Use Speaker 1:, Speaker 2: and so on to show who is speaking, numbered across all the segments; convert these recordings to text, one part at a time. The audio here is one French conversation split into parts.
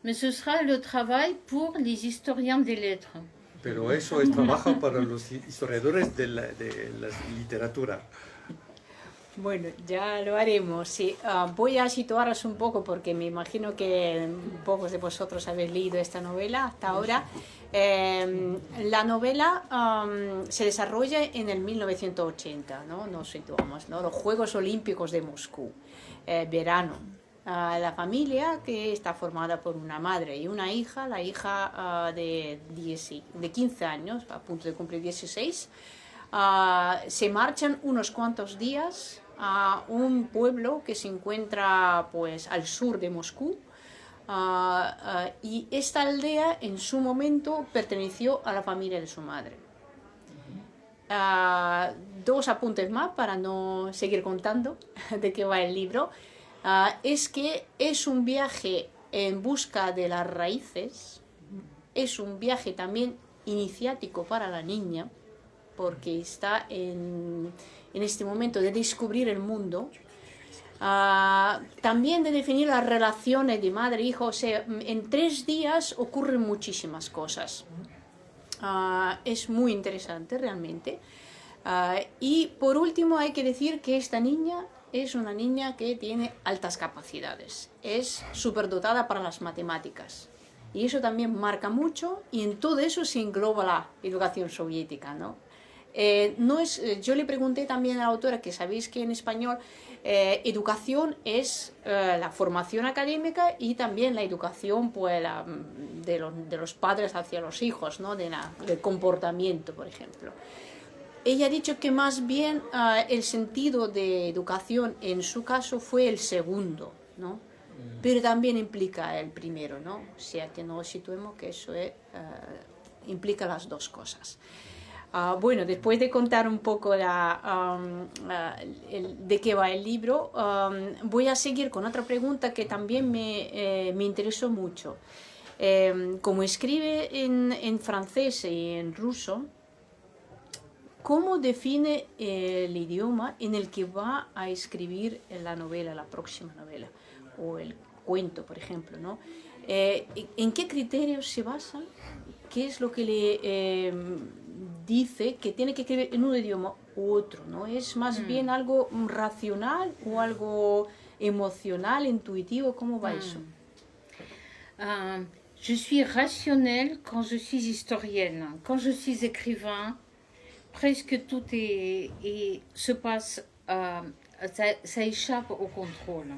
Speaker 1: mais ce sera le travail pour les historiens des lettres.
Speaker 2: Pero eso es trabajo para los historiadores de la literatura.
Speaker 3: Bueno, ya lo haremos, sí. Voy a situaros un poco porque me imagino que pocos de vosotros habéis leído esta novela hasta ahora. La novela se desarrolla en el 1980, ¿no? Nos situamos, ¿no? Los Juegos Olímpicos de Moscú, verano. La familia, que está formada por una madre y una hija, la hija de 15 años, a punto de cumplir 16, se marchan unos cuantos días a un pueblo que se encuentra pues al sur de Moscú, y esta aldea en su momento perteneció a la familia de su madre. Dos apuntes más para no seguir contando de qué va el libro. Es que es un viaje en busca de las raíces, es un viaje también iniciático para la niña, porque está en este momento de descubrir el mundo, también de definir las relaciones de madre e hijo. O sea, en 3 días ocurren muchísimas cosas. Es muy interesante realmente. Y por último hay que decir que esta niña es una niña que tiene altas capacidades, es superdotada para las matemáticas. Y eso también marca mucho, y en todo eso se engloba la educación soviética, ¿no? Yo le pregunté también a la autora, que sabéis que en español educación es la formación académica y también la educación pues, de los padres hacia los hijos, ¿no? Del comportamiento, por ejemplo. Ella ha dicho que más bien el sentido de educación en su caso fue el segundo, ¿no? Pero también implica el primero, ¿no? O sea que no situemos que eso implica las dos cosas. Bueno, después de contar un poco de qué va el libro, voy a seguir con otra pregunta que también me interesó mucho. Como escribe en francés y en ruso, ¿cómo define el idioma en el que va a escribir la novela, la próxima novela, o el cuento, por ejemplo, ¿no? ¿En qué criterios se basa? ¿Qué es lo que le dice que tiene que escribir en un idioma u otro, ¿no? ¿Es más bien algo racional o algo emocional, intuitivo? ¿Cómo va eso?
Speaker 1: Je suis rationnelle quand je suis historienne. Quand je suis écrivain, presque tout se passe, ça échappe au contrôle.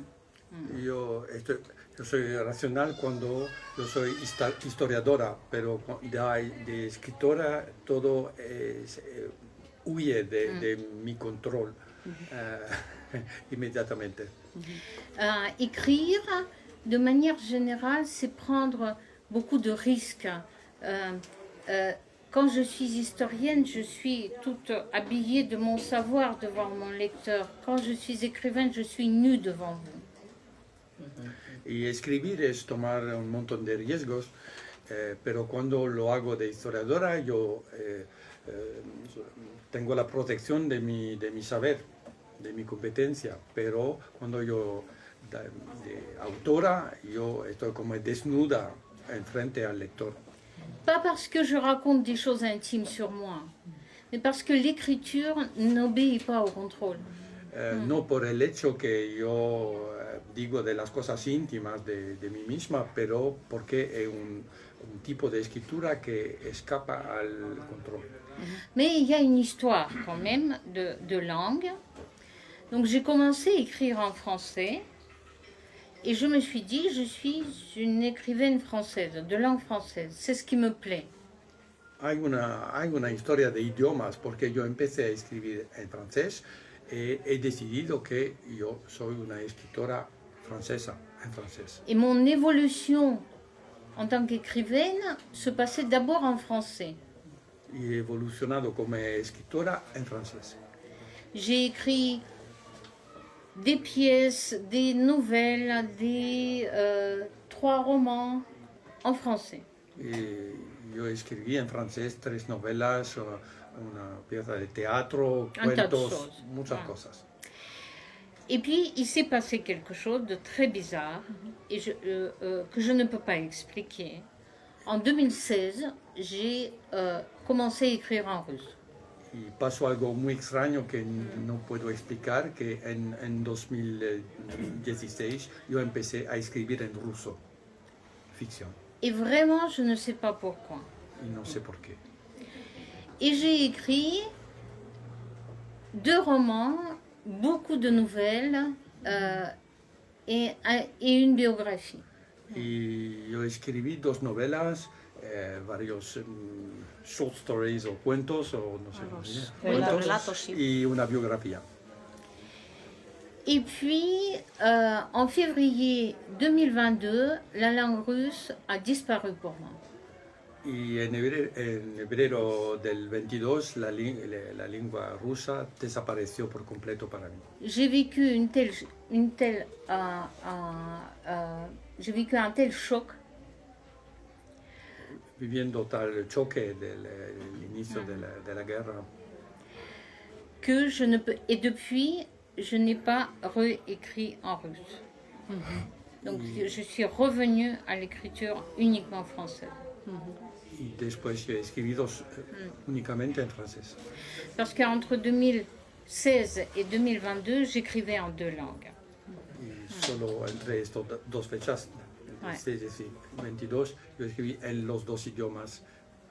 Speaker 2: Yo soy racional cuando yo soy historiadora, pero de escritora todo huye de mi control inmediatamente.
Speaker 1: Écrire, de manière générale, c'est prendre beaucoup de risques. Quand je suis historienne, je suis toute habillée de mon savoir devant mon lecteur. Quand je suis écrivaine, je suis nue devant vous.
Speaker 2: Y escribir es tomar un montón de riesgos, pero cuando lo hago de historiadora yo tengo la protección de mi saber, de mi competencia, pero cuando yo de autora yo estoy como desnuda enfrente al lector.
Speaker 1: Pas parce que je raconte des choses intimes sur moi, mais parce que l'écriture n'obéit pas au contrôle.
Speaker 2: No por el hecho que yo digo de las cosas íntimas de mí misma, pero porque es un tipo de escritura que escapa al control.
Speaker 1: Mais il y a une histoire quand même de langue. Donc j'ai commencé à écrire en français et je me suis dit, je suis une écrivaine française, de langue française. C'est ce qui me plaît.
Speaker 2: Hay una historia de idiomas, porque yo empecé a escribir en francés. He decidido que yo soy una escritora francesa en francés.
Speaker 1: Et mon évolution en tant qu'écrivaine se passait d'abord en français.
Speaker 2: Y he evolucionado como escritora en francés.
Speaker 1: J'ai écrit des pièces, des nouvelles, 3 romans en français.
Speaker 2: Y yo escribí en francés 3 novelas, una pieza de teatro, cuentos, muchas cosas.
Speaker 1: Et puis, il s'est passé quelque chose de très bizarre et que je ne peux pas expliquer. En 2016, j'ai commencé à écrire en russe.
Speaker 2: Y pasó algo muy extraño que no puedo explicar, que en 2016 yo empecé a escribir en ruso, ficción,
Speaker 1: Et vraiment, je ne sais pas pourquoi.
Speaker 2: y no sé por qué.
Speaker 1: Et j'ai écrit 2 romans, beaucoup de nouvelles et une biographie.
Speaker 2: Y yo escribí 2 novelas, varios short stories o cuentos, o no sé cómo se llama, cuentos,
Speaker 3: relatos, sí.
Speaker 2: y una biografía.
Speaker 1: Et puis, en février 2022, la langue russe a disparu pour moi.
Speaker 2: Y en febrero del 22 la lengua rusa desapareció por completo para mí.
Speaker 1: J'ai vécu j'ai vécu un tel choc
Speaker 2: Viviendo tal choque del inicio de la guerra,
Speaker 1: que je ne peux... Et depuis, je n'ai pas réécrit en russe. Donc, je suis revenue à l'écriture uniquement française.
Speaker 2: y después yo he escrito únicamente en francés.
Speaker 1: Parce qu'entre 2016 et 2022, j'écrivais en 2 langues.
Speaker 2: Y solo entre estas 2 fechas,
Speaker 1: Ouais.
Speaker 2: 16 y 22, yo escribí en los 2 idiomas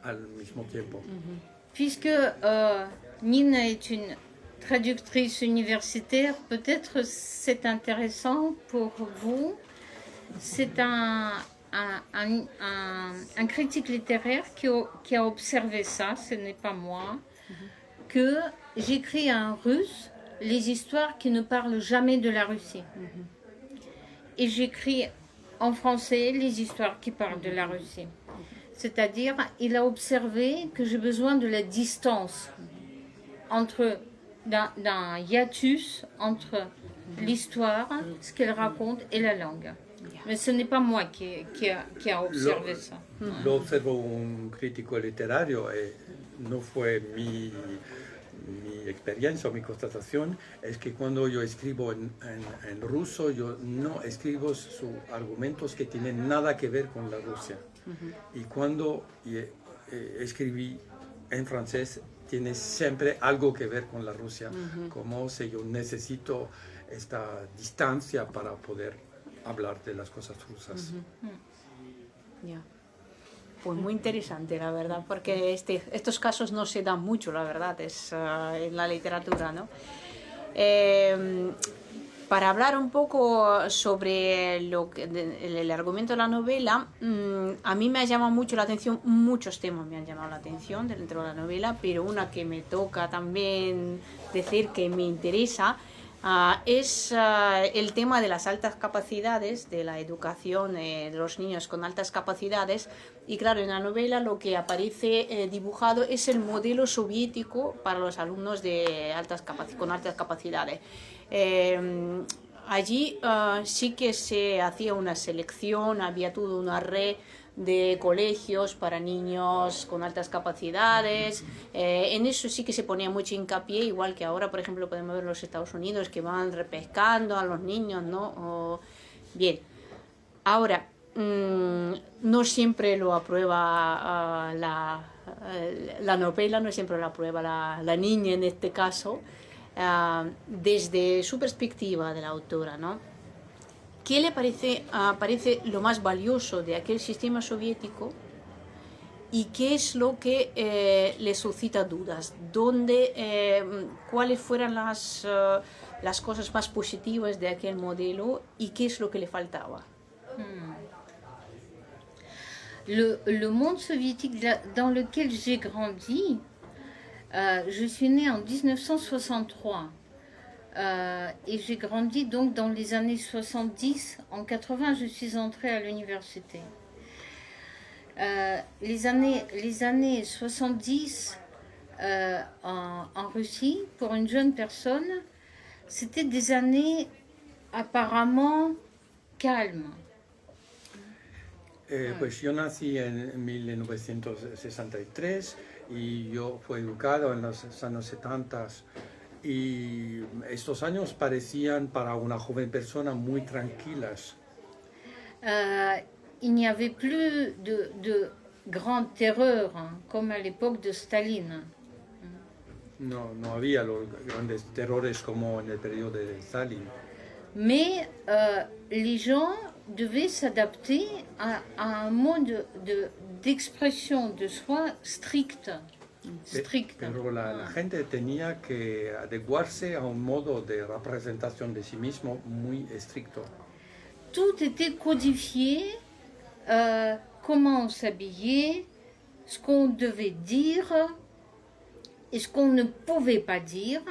Speaker 2: al mismo tiempo.
Speaker 1: Puisque Nina est une traductrice universitaire, peut-être c'est intéressant pour vous. C'est un critique littéraire qui a observé ça, ce n'est pas moi, que j'écris en russe les histoires qui ne parlent jamais de la Russie. Et j'écris en français les histoires qui parlent de la Russie. C'est-à-dire, il a observé que j'ai besoin de la distance d'un hiatus entre l'histoire, ce qu'elle raconte, et la langue. Mais ce n'est pas moi qui a observé ça.
Speaker 2: Lo observó un crítico literario, no fue mi experiencia o mi constatación, es que cuando yo escribo en ruso, yo no escribo sus argumentos que tienen nada que ver con la Rusia. Y cuando escribí en francés, tiene siempre algo que ver con la Rusia, como si yo necesito esta distancia para poder hablar de las cosas rusas.
Speaker 3: Ya. Pues muy interesante, la verdad, porque estos casos no se dan mucho, la verdad, es en la literatura, ¿no? Para hablar un poco sobre el argumento de la novela, a mí me ha llamado mucho la atención, muchos temas me han llamado la atención dentro de la novela, pero una que me toca también decir que me interesa es el tema de las altas capacidades, de la educación de los niños con altas capacidades. Y claro, en la novela lo que aparece dibujado es el modelo soviético para los alumnos con altas capacidades. Allí sí que se hacía una selección, había toda una red de colegios para niños con altas capacidades. En eso sí que se ponía mucho hincapié, igual que ahora, por ejemplo, podemos ver en los Estados Unidos que van repescando a los niños, ¿no? Bien, ahora, no siempre lo aprueba la novela, no siempre lo aprueba la niña en este caso, desde su perspectiva de la autora, ¿no? ¿Qué le parece lo más valioso de aquel sistema soviético y qué es lo que le suscita dudas? ¿Cuáles fueron las cosas más positivas de aquel modelo y qué es lo que le faltaba?
Speaker 1: Le monde soviétique dans lequel j'ai grandi, je suis née en 1963. Et j'ai grandi donc dans les années 70. En 80, je suis entrée à l'université. Les années 70 en Russie, pour une jeune personne, c'était des années apparemment calmes.
Speaker 2: Pues yo nací en 1963 y yo fui educado en los años 70 Y estos años parecían para una joven persona muy tranquilas.
Speaker 1: Il n'y avait plus de grande terreur, hein, comme à l'époque de Staline.
Speaker 2: No, no había los grandes terrores como en el periodo de Stalin.
Speaker 1: Mais les gens devaient s'adapter à un mode d'expression de soi strict.
Speaker 2: Pero la gente tenía que adecuarse a un modo de representación de sí mismo muy estricto.
Speaker 1: Tout était codifié, comment on s'habillait, ce qu'on devait dire et ce qu'on ne pouvait pas dire,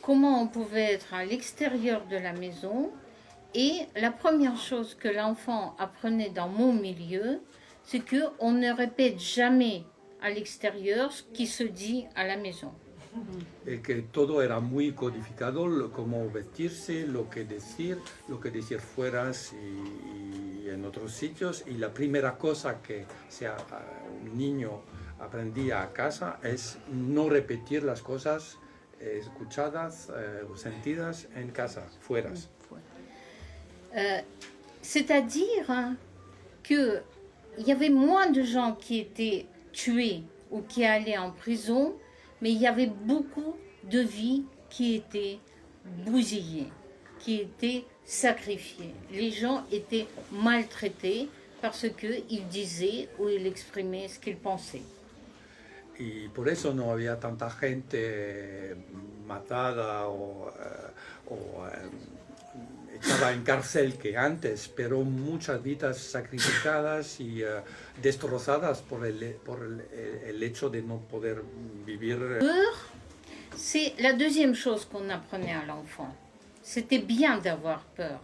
Speaker 1: comment on pouvait être à l'extérieur de la maison. Et la première chose que l'enfant apprenait dans mon milieu, c'est qu'on ne répète jamais à l'extérieur ce qui se dit à la maison.
Speaker 2: Et que todo era muy codificado, cómo vestirse, lo que decir fuera y en otros sitios. Y la primera cosa que un niño aprendía a casa es no repetir las cosas escuchadas o sentidas en casa, fuera.
Speaker 1: C'est-à-dire hein, qu'il y avait moins de gens qui étaient tués ou qui allaient en prison, mais il y avait beaucoup de vies qui étaient bousillées, qui étaient sacrifiées. Les gens étaient maltraités parce qu'ils disaient ou ils exprimaient ce qu'ils pensaient.
Speaker 2: Y por eso no había tanta gente matada o echada en cárcel que antes, pero muchas vidas sacrificadas y destrozadas por el hecho de no poder vivir.
Speaker 1: Peur, c'est la deuxième chose qu'on apprenait à l'enfant. C'était bien d'avoir peur.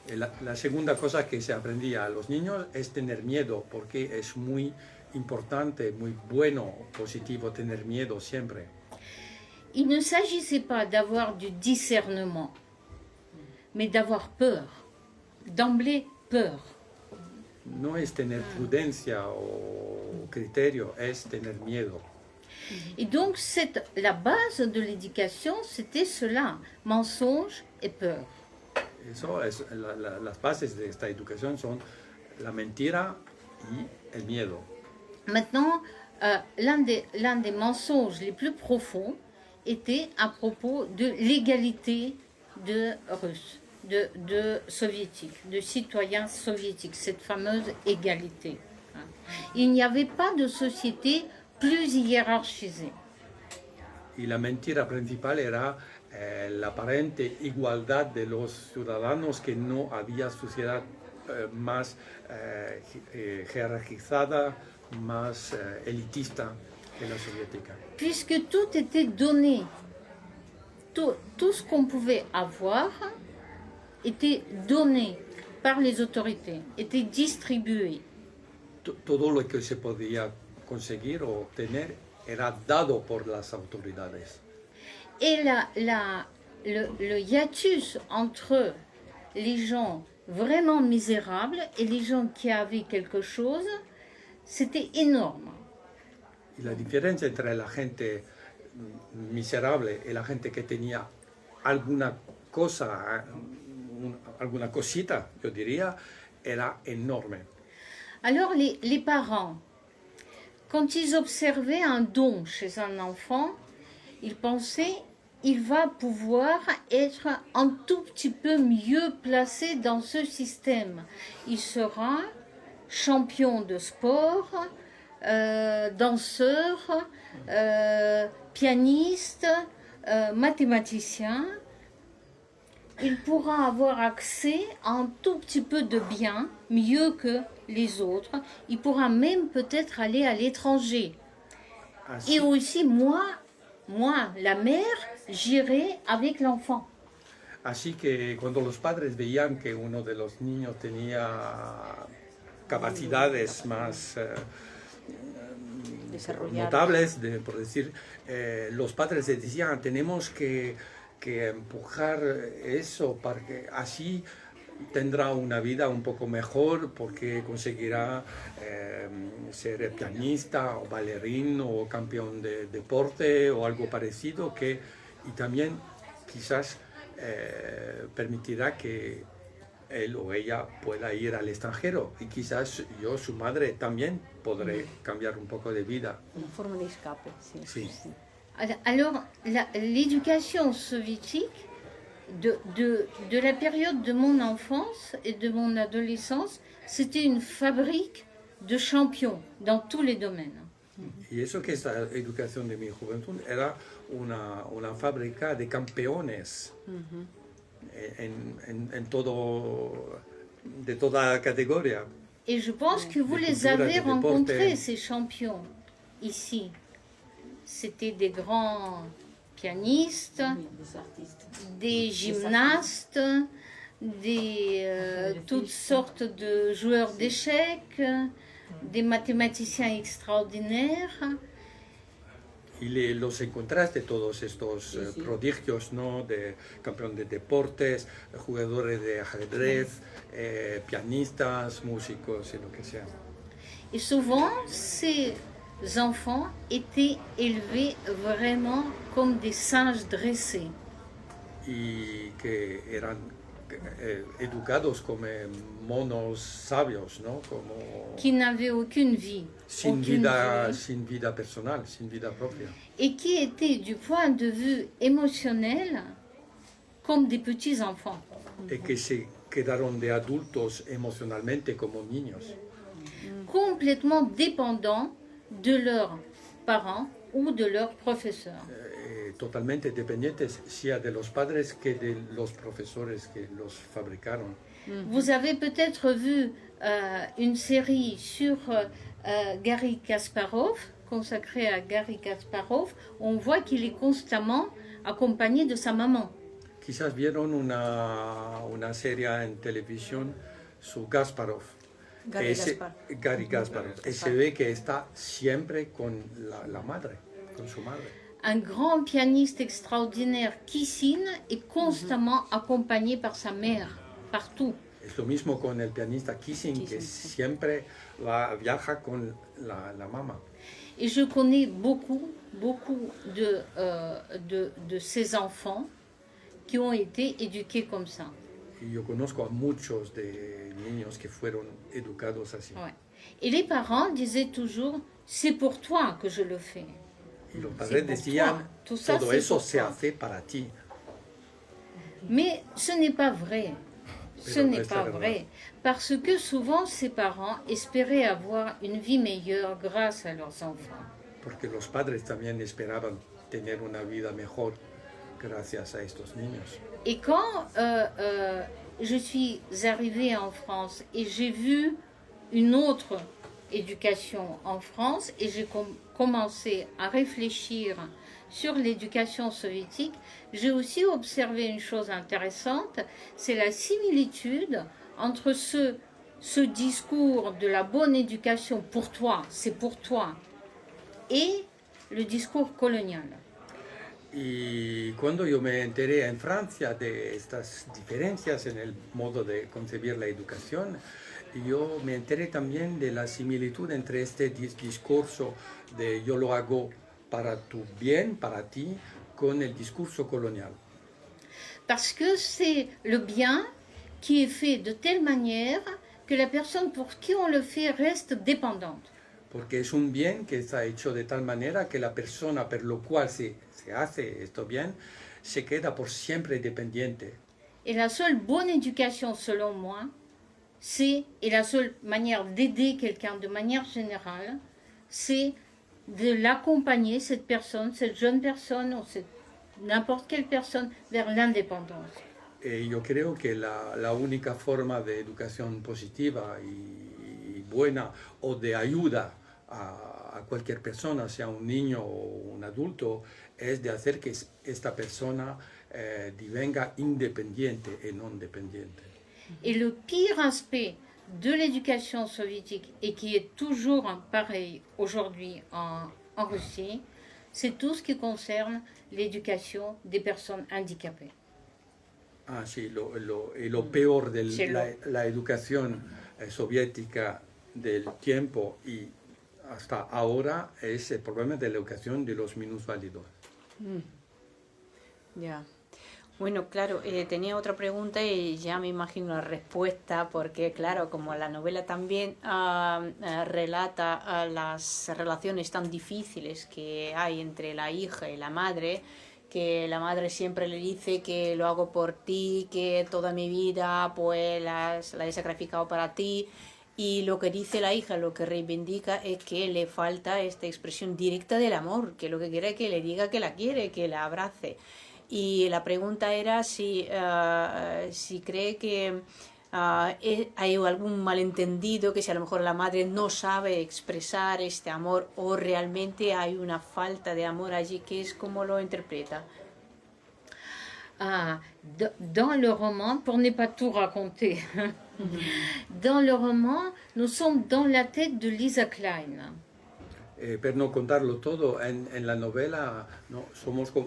Speaker 2: La segunda cosa que se aprendía a los niños es tener miedo, porque es muy importante, muy bueno, positivo tener miedo siempre.
Speaker 1: Il ne s'agissait pas d'avoir du discernement, mais d'avoir peur, d'emblée peur.
Speaker 2: No es tener prudencia o criterio, es tener miedo.
Speaker 1: Et donc la base de l'éducation, c'était cela, mensonge et peur.
Speaker 2: Eso es, las bases de esta educación son la mentira y el miedo.
Speaker 1: Maintenant, l'un des mensonges les plus profonds était à propos de l'égalité de Russes, de soviétiques, de citoyens soviétiques, cette fameuse égalité. Il n'y avait pas de société plus hiérarchisée.
Speaker 2: Y la mentira principal era la aparente igualdad de los ciudadanos, que no había sociedad más jerarquizada, más elitista que la soviética.
Speaker 1: Puisque tout était donné, tout ce qu'on pouvait avoir était donné par les autorités, était distribué.
Speaker 2: Todo lo que se podía conseguir o obtener era dado por las autoridades.
Speaker 1: Et le hiatus entre les gens vraiment misérables et les gens qui avaient quelque chose, c'était énorme.
Speaker 2: Y la diferencia entre la gente miserable y la gente que tenía alguna cosa, alguna cosita, yo diría, era enorme.
Speaker 1: Alors les parents, quand ils observaient un don chez un enfant, ils pensaient il va pouvoir être un tout petit peu mieux placé dans ce système. Il sera champion de sport, danseur, pianiste, mathématicien. Il pourra avoir accès à un tout petit peu de bien, mieux que les autres. Il pourra même peut-être aller à l'étranger. Et aussi, moi, la mère, j'irai avec l'enfant.
Speaker 2: Así que cuando los padres veían que uno de los niños tenía capacidades más notables, por decir, los padres les decían, tenemos que empujar eso para que así tendrá una vida un poco mejor, porque conseguirá ser pianista o bailarín o campeón de deporte o algo parecido, que y también quizás permitirá que él o ella pueda ir al extranjero y quizás yo, su madre, también podré cambiar un poco de vida.
Speaker 3: Una forma de escape, sí.
Speaker 2: Sí.
Speaker 3: sí.
Speaker 1: Alors, l'éducation soviétique, de la période de mon enfance et de mon adolescence, c'était une fabrique de champions dans tous les domaines.
Speaker 2: Y eso que esta educación de mi juventud era una fábrica de campeones en todo, de toda categoría.
Speaker 1: Et je pense que vous
Speaker 2: Des
Speaker 1: les
Speaker 2: cultures,
Speaker 1: avez
Speaker 2: des
Speaker 1: rencontrés,
Speaker 2: deportes.
Speaker 1: ces champions, ici. C'était des grands pianistes,
Speaker 3: Des artistes.
Speaker 1: des gymnastes, toutes sortes de joueurs d'échecs, des mathématiciens extraordinaires.
Speaker 2: Y los encontraste todos estos prodigios, ¿no? De campeón de deportes, jugadores de ajedrez, pianistas, músicos y lo que sea.
Speaker 1: Et souvent, ces enfants étaient élevés vraiment comme des singes dressés.
Speaker 2: Y que eran educados como monos sabios, ¿no? Como
Speaker 1: Qui n'avaient aucune vie, aucune vie,
Speaker 2: sin vida personal, sin vida propia.
Speaker 1: et qui étaient du point de vue émotionnel comme des petits enfants.
Speaker 2: Y que se quedaron de adultos emocionalmente como niños.
Speaker 1: Complètement dépendants de leurs parents ou de leurs professeurs.
Speaker 2: Totalmente dependientes, sea de los padres que de los profesores que los fabricaron.
Speaker 1: Vous avez peut-être vu une série sur Garry Kasparov, consacrée à Garry Kasparov. On voit qu'il est constamment accompagné de sa maman.
Speaker 2: Quizás vieron una serie en televisión su Kasparov. Garry Kasparov. Y se ve que está siempre con la madre, con su madre.
Speaker 1: Un grand pianiste extraordinaire, Kissin, est constamment accompagné par sa mère, partout.
Speaker 2: Es lo mismo con el pianista Kissing, que siempre viaja con la mamá.
Speaker 1: Et je connais beaucoup de ces enfants qui ont été éduqués comme ça.
Speaker 2: Y yo conozco a muchos de niños que fueron educados así.
Speaker 1: Ouais. Et les parents disaient toujours, c'est pour toi que je le fais.
Speaker 2: Y los padres decían, todo eso se hace para ti.
Speaker 1: Mais ce n'est pas vrai. Ce n'est pas vrai. Parce que souvent, ces parents espéraient avoir une vie meilleure grâce à leurs enfants.
Speaker 2: Porque los padres también esperaban tener una vida mejor gracias a estos niños.
Speaker 1: Et quand je suis arrivée en France et j'ai vu une autre éducation en France et j'ai commencé à réfléchir sur l'éducation soviétique, j'ai aussi observé une chose intéressante, c'est la similitude entre ce discours de la bonne éducation pour toi, c'est pour toi, et le discours colonial.
Speaker 2: Y cuando yo me enteré en Francia de estas diferencias en el modo de concebir la educación, yo me enteré también de la similitud entre este discurso de yo lo hago para tu bien, para ti, con el discurso colonial.
Speaker 1: Parce que c'est le bien qui est fait de telle manière que la personne pour qui on le fait reste dépendante.
Speaker 2: Porque es un bien que está hecho de tal manera que la persona por lo cual se hace esto bien se queda por siempre dependiente.
Speaker 1: Et la seule bonne éducation, selon moi, c'est, et la seule manière d'aider quelqu'un de manière générale, c'est de l'accompagner, cette personne, cette jeune personne, ou n'importe quelle personne, vers l'indépendance.
Speaker 2: Y yo creo que la única forma de educación positiva y buena o de ayuda a cualquier persona, sea un niño o un adulto, es de hacer que esta persona divenga independiente y no dependiente.
Speaker 1: Et le pire aspect de l'éducation soviétique, et qui est toujours pareil aujourd'hui en Russie, c'est tout ce qui concerne l'éducation des personnes handicapées.
Speaker 2: Ah, sí, lo peor de la educación soviética del tiempo y hasta ahora es el problema de la educación de los minusválidos.
Speaker 3: Ya. Bueno, claro, tenía otra pregunta y ya me imagino la respuesta, porque claro, como la novela también relata las relaciones tan difíciles que hay entre la hija y la madre, que la madre siempre le dice que lo hago por ti, que toda mi vida pues la he sacrificado para ti, y lo que dice la hija, lo que reivindica es que le falta esta expresión directa del amor, que lo que quiere es que le diga que la quiere, que la abrace. Y la pregunta era si cree que hay algún malentendido, que si a lo mejor la madre no sabe expresar este amor o realmente hay una falta de amor allí, que es como lo interpreta.
Speaker 1: Dans le roman, pour ne pas tout raconter, dans le roman, nous sommes dans la tête de Lisa Klein.
Speaker 2: Per no contarlo todo, en la novela no,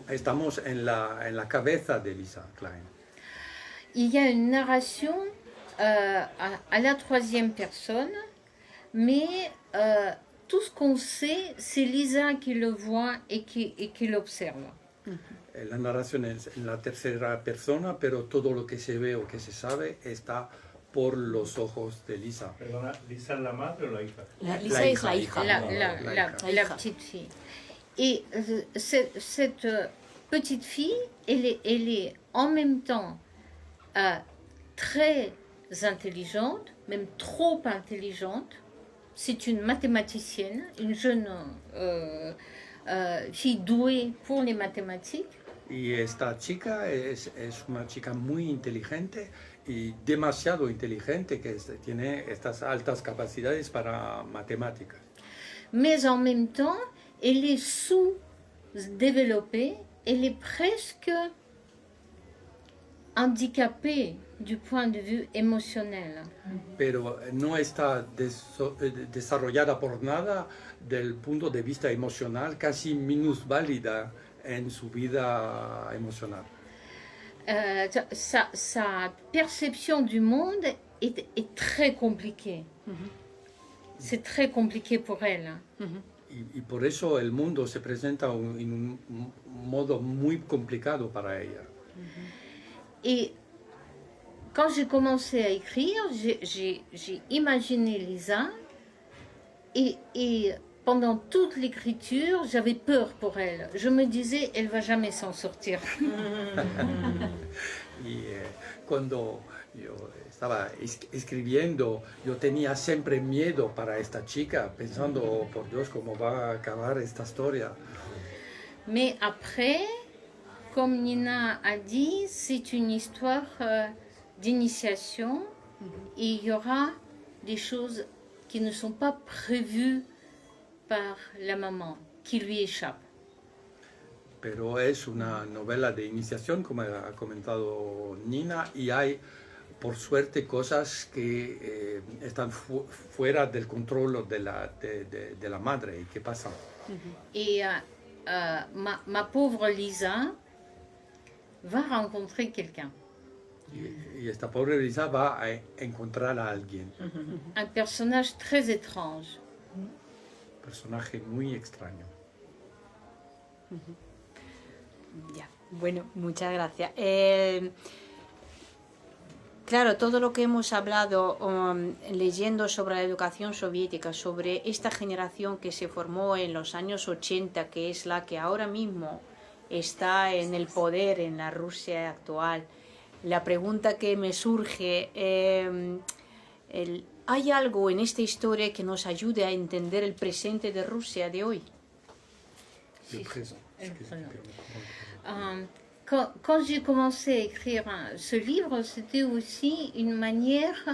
Speaker 2: estamos en la cabeza de Lisa Klein.
Speaker 1: Il y a une narration à la troisième personne, mais tout ce qu'on sait, c'est Lisa qui le voit et qui l'observe.
Speaker 2: La narración es en la tercera persona, pero todo lo que se ve o que se sabe está por los ojos de Lisa.
Speaker 4: Perdona, ¿Lisa es la madre o la hija?
Speaker 3: Lisa es la hija.
Speaker 1: La petite fille. Et cette petite fille, elle est en même temps très intelligente, même trop intelligente. C'est une mathématicienne, une jeune fille douée pour les mathématiques.
Speaker 2: Y esta chica es una chica muy inteligente y demasiado inteligente, que tiene estas altas capacidades para matemáticas.
Speaker 1: Mais en même temps, elle est sous-développée, elle est presque handicapée du point de vue émotionnel.
Speaker 2: Pero no está desarrollada por nada del punto de vista emocional, casi minusválida en su vida emocional.
Speaker 1: Sa perception du monde est très compliquée. C'est très compliqué pour elle.
Speaker 2: Y por eso el mundo se presenta en un modo muy complicado para ella.
Speaker 1: Et quand j'ai commencé à écrire, j'ai imaginé Lisa et pendant toute l'écriture, j'avais peur pour elle. Je me disais, elle va jamais s'en sortir.
Speaker 2: Y cuando yo estaba escribiendo, yo tenía siempre miedo para esta chica, pensando, oh, por Dios, cómo va a acabar esta historia.
Speaker 1: Mais après, comme Nina a dit, c'est une histoire d'initiation et il y aura des choses qui ne sont pas prévues par la maman, qui lui échappent.
Speaker 2: Pero es una novela de iniciación, como ha comentado Nina, y hay, por suerte, cosas que están fuera del control de la madre y que pasan.
Speaker 1: Et ma pauvre Lisa va rencontrer quelqu'un.
Speaker 2: Y esta pobre Lisa va a encontrar a alguien.
Speaker 1: Un personnage très étrange.
Speaker 2: Personaje muy extraño.
Speaker 3: Ya, bueno, muchas gracias. Claro, todo lo que hemos hablado leyendo sobre la educación soviética, sobre esta generación que se formó en los años 80, que es la que ahora mismo está en el poder en la Rusia actual, la pregunta que me surge, ¿hay algo en esta historia que nos ayude a entender el presente de Rusia de hoy?
Speaker 1: Quand j'ai commencé à écrire ce livre, c'était aussi une manière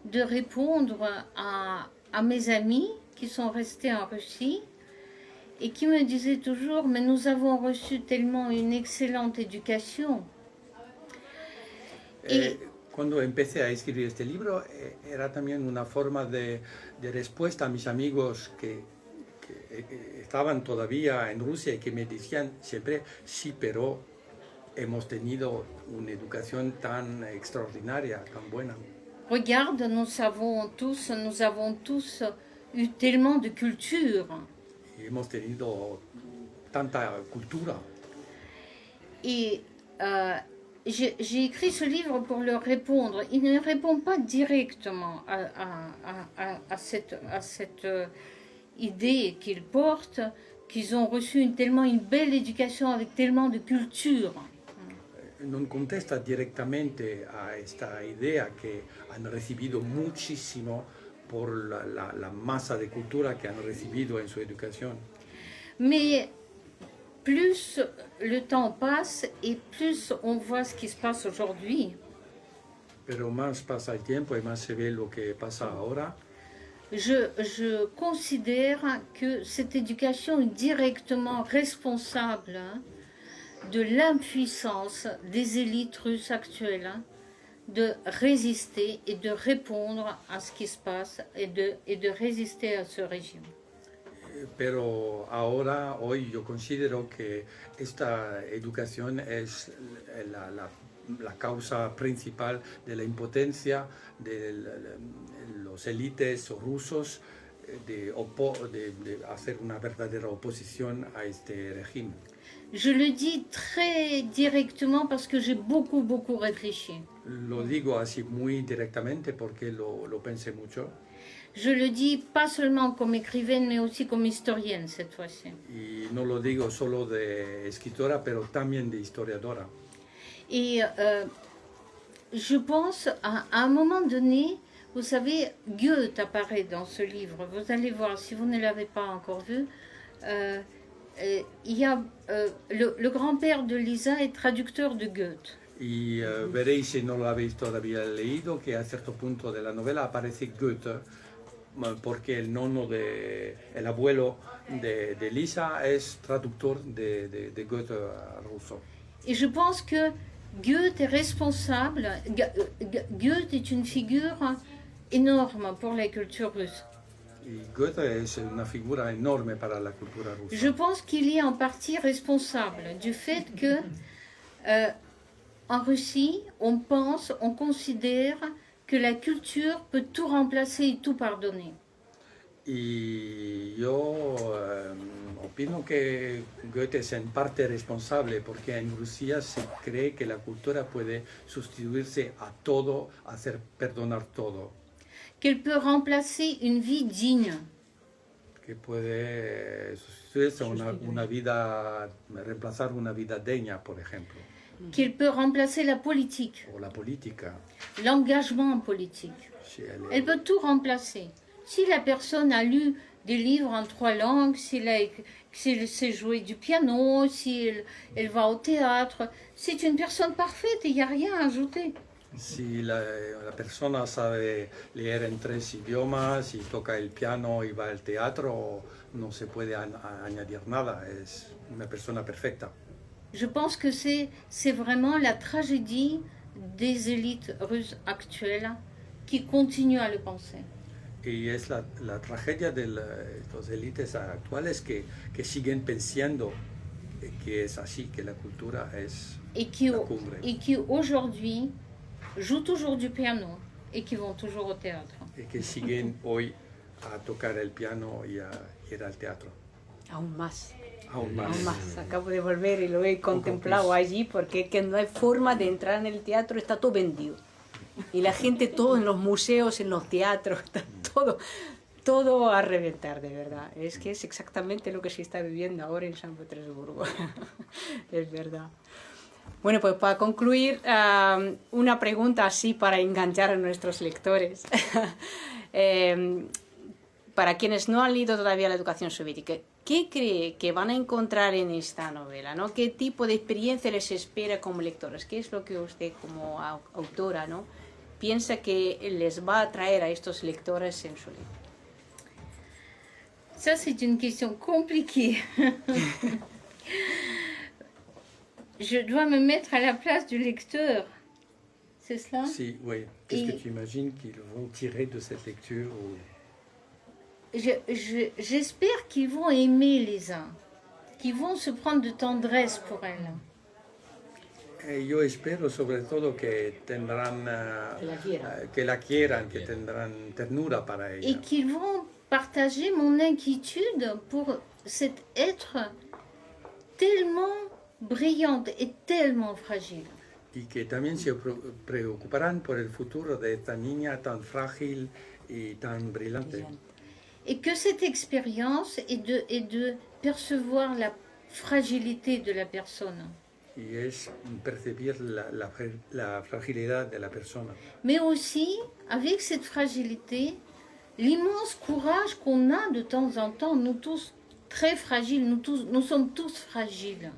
Speaker 1: de répondre à mes amis qui sont restés en Russie et qui me disaient toujours, mais nous avons reçu tellement une excellente éducation.
Speaker 2: Cuando empecé a escribir este libro, era también una forma de respuesta a mis amigos que estaban todavía en Rusia y que me decían siempre, sí, pero hemos tenido una educación tan extraordinaria, tan buena.
Speaker 1: Regarde, nous avons tous eu tellement de culture.
Speaker 2: Y hemos tenido tanta cultura.
Speaker 1: Et j'ai écrit ce livre pour leur répondre. Il ne répond pas directement à cette idée qu'ils portent, qu'ils ont reçu tellement une belle éducation avec tellement de culture.
Speaker 2: Non contesta directamente a esta idea que han recibido muchísimo por la masa de cultura que han recibido en su educación.
Speaker 1: Mais plus le temps passe et plus on voit ce qui se passe aujourd'hui,
Speaker 2: Pero más pasa el tiempo y más se ve lo que pasa ahora.
Speaker 1: je considère que cette éducation est directement responsable de l'impuissance des élites russes actuelles de résister et de répondre à ce qui se passe et de résister à ce régime.
Speaker 2: Pero ahora, hoy, yo considero que esta educación es la causa principal de la impotencia de los élites rusos de hacer una verdadera oposición a este régimen.
Speaker 1: Je le dis très directement parce que j'ai beaucoup réfléchi.
Speaker 2: Lo digo así muy directamente porque lo pensé mucho.
Speaker 1: Je le dis pas seulement comme écrivaine, mais aussi comme historienne cette fois-ci.
Speaker 2: Y no lo digo solo de escritora, pero también de historiadora.
Speaker 1: Et je pense à un moment donné, vous savez, Goethe apparaît dans ce livre. Vous allez voir, si vous ne l'avez pas encore vu, il y a le grand-père de Lisa est traducteur de Goethe.
Speaker 2: Y veréis, si no lo habéis todavía leído, que a cierto punto de la novela aparece Goethe, porque el abuelo de Lisa es traductor de Goethe ruso.
Speaker 1: Et je pense que Goethe est responsable. Goethe est une figure énorme pour la culture russe.
Speaker 2: Y Goethe es una figura enorme para la cultura rusa.
Speaker 1: Je pense qu'il est en partie responsable du fait que en Russie, on considère que la culture peut tout remplacer et tout pardonner.
Speaker 2: Y yo opino que Goethe es en parte responsable porque en Rusia se cree que la cultura puede sustituirse a todo, hacer perdonar todo.
Speaker 1: Qu'elle peut remplacer une vie digne.
Speaker 2: Que puede sustituirse una vida, reemplazar una vida digna, por ejemplo.
Speaker 1: Qu'elle peut remplacer la politique,
Speaker 2: O la política.
Speaker 1: l'engagement politique.
Speaker 2: Si
Speaker 1: Elle peut tout remplacer. Si la personne a lu des livres en 3 langues, si elle sait jouer du piano, si elle va au théâtre, c'est une personne parfaite et il n'y a rien à ajouter.
Speaker 2: Si la persona sabe leer en 3 idiomas, si toca el piano y va al teatro, no se puede añadir nada, es una persona perfecta.
Speaker 1: Je pense que c'est vraiment la tragédie des élites russes actuelles qui continuent à le penser.
Speaker 2: Y es la tragedia de los élites actuales que siguen pensando que es así, que la cultura es la cumbre.
Speaker 1: Et qui aujourd'hui jouent toujours du piano et qui vont toujours au théâtre.
Speaker 2: Y que siguen hoy a tocar el piano y a ir al teatro.
Speaker 3: Aún más.
Speaker 2: Aún más.
Speaker 3: Aún más. Acabo de volver y lo he contemplado allí porque es que no hay forma de entrar en el teatro, está todo vendido. Y la gente, todo en los museos, en los teatros, está todo a reventar, de verdad. Es que es exactamente lo que se está viviendo ahora en San Petersburgo. Es verdad. Bueno, pues para concluir, una pregunta así para enganchar a nuestros lectores. Para quienes no han leído todavía La educación soviética, ¿qué cree que van a encontrar en esta novela, ¿no? ¿Qué tipo de experiencia les espera como lectores? ¿Qué es lo que usted como autora, ¿no?, piensa que les va a traer a estos lectores en su libro?
Speaker 1: Ça, c'est une question compliquée. Je dois me mettre à la place du lecteur. C'est cela?
Speaker 2: Sí, oui. Qu'est-ce que tu imagines qu'ils vont tirer de cette lecture
Speaker 1: J'espère qu'ils vont aimer Lisa, qu'ils vont se prendre de tendresse pour elle.
Speaker 2: Yo espero sobre todo que tendrán, que la quieran, que tendrán ternura para ella.
Speaker 1: Et qu'ils vont partager mon inquiétude pour cet être tellement brillante et tellement fragile.
Speaker 2: y que también se preocuparán por el futuro de esta niña tan frágil y tan brillante.
Speaker 1: Et que cette expérience est de percevoir la fragilité de la personne,
Speaker 2: Y es percibir la fragilidad de la persona.
Speaker 1: mais aussi, avec cette fragilité, l'immense courage qu'on a de temps en temps, nous tous très fragiles, nous sommes tous fragiles.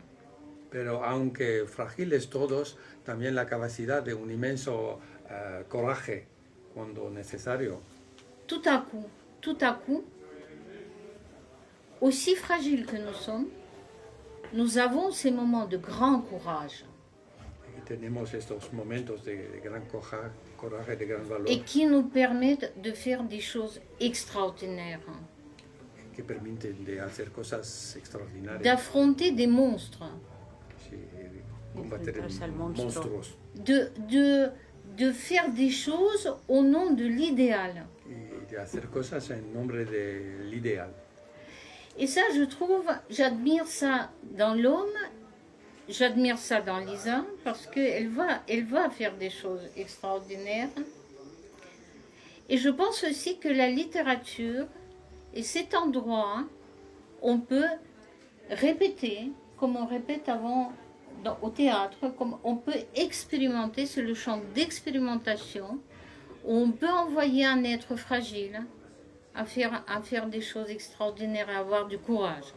Speaker 2: Pero aunque frágiles todos, también la capacidad de un inmenso coraje cuando necesario.
Speaker 1: Tout à coup, aussi fragiles que nous sommes, nous avons ces moments de grand courage
Speaker 2: Y tenemos estos momentos de gran coraje, de gran valor,
Speaker 1: et qui nous permettent de faire des choses extraordinaires,
Speaker 2: que permiten de hacer cosas extraordinarias,
Speaker 1: d'affronter des monstres,
Speaker 2: sí, combater
Speaker 3: Enfrentarse al monstruo.
Speaker 2: monstruos
Speaker 1: de faire des choses au nom de l'idéal.
Speaker 2: y de hacer cosas en nombre del ideal.
Speaker 1: Et ça, je trouve, j'admire ça dans l'homme, j'admire ça dans Lisa, parce qu'elle va faire des choses extraordinaires. Et je pense aussi que la littérature est cet endroit où on peut répéter, comme on répète avant au théâtre, comme on peut expérimenter, c'est le champ d'expérimentation, où on peut envoyer un être fragile à faire des choses extraordinaires, à avoir du courage.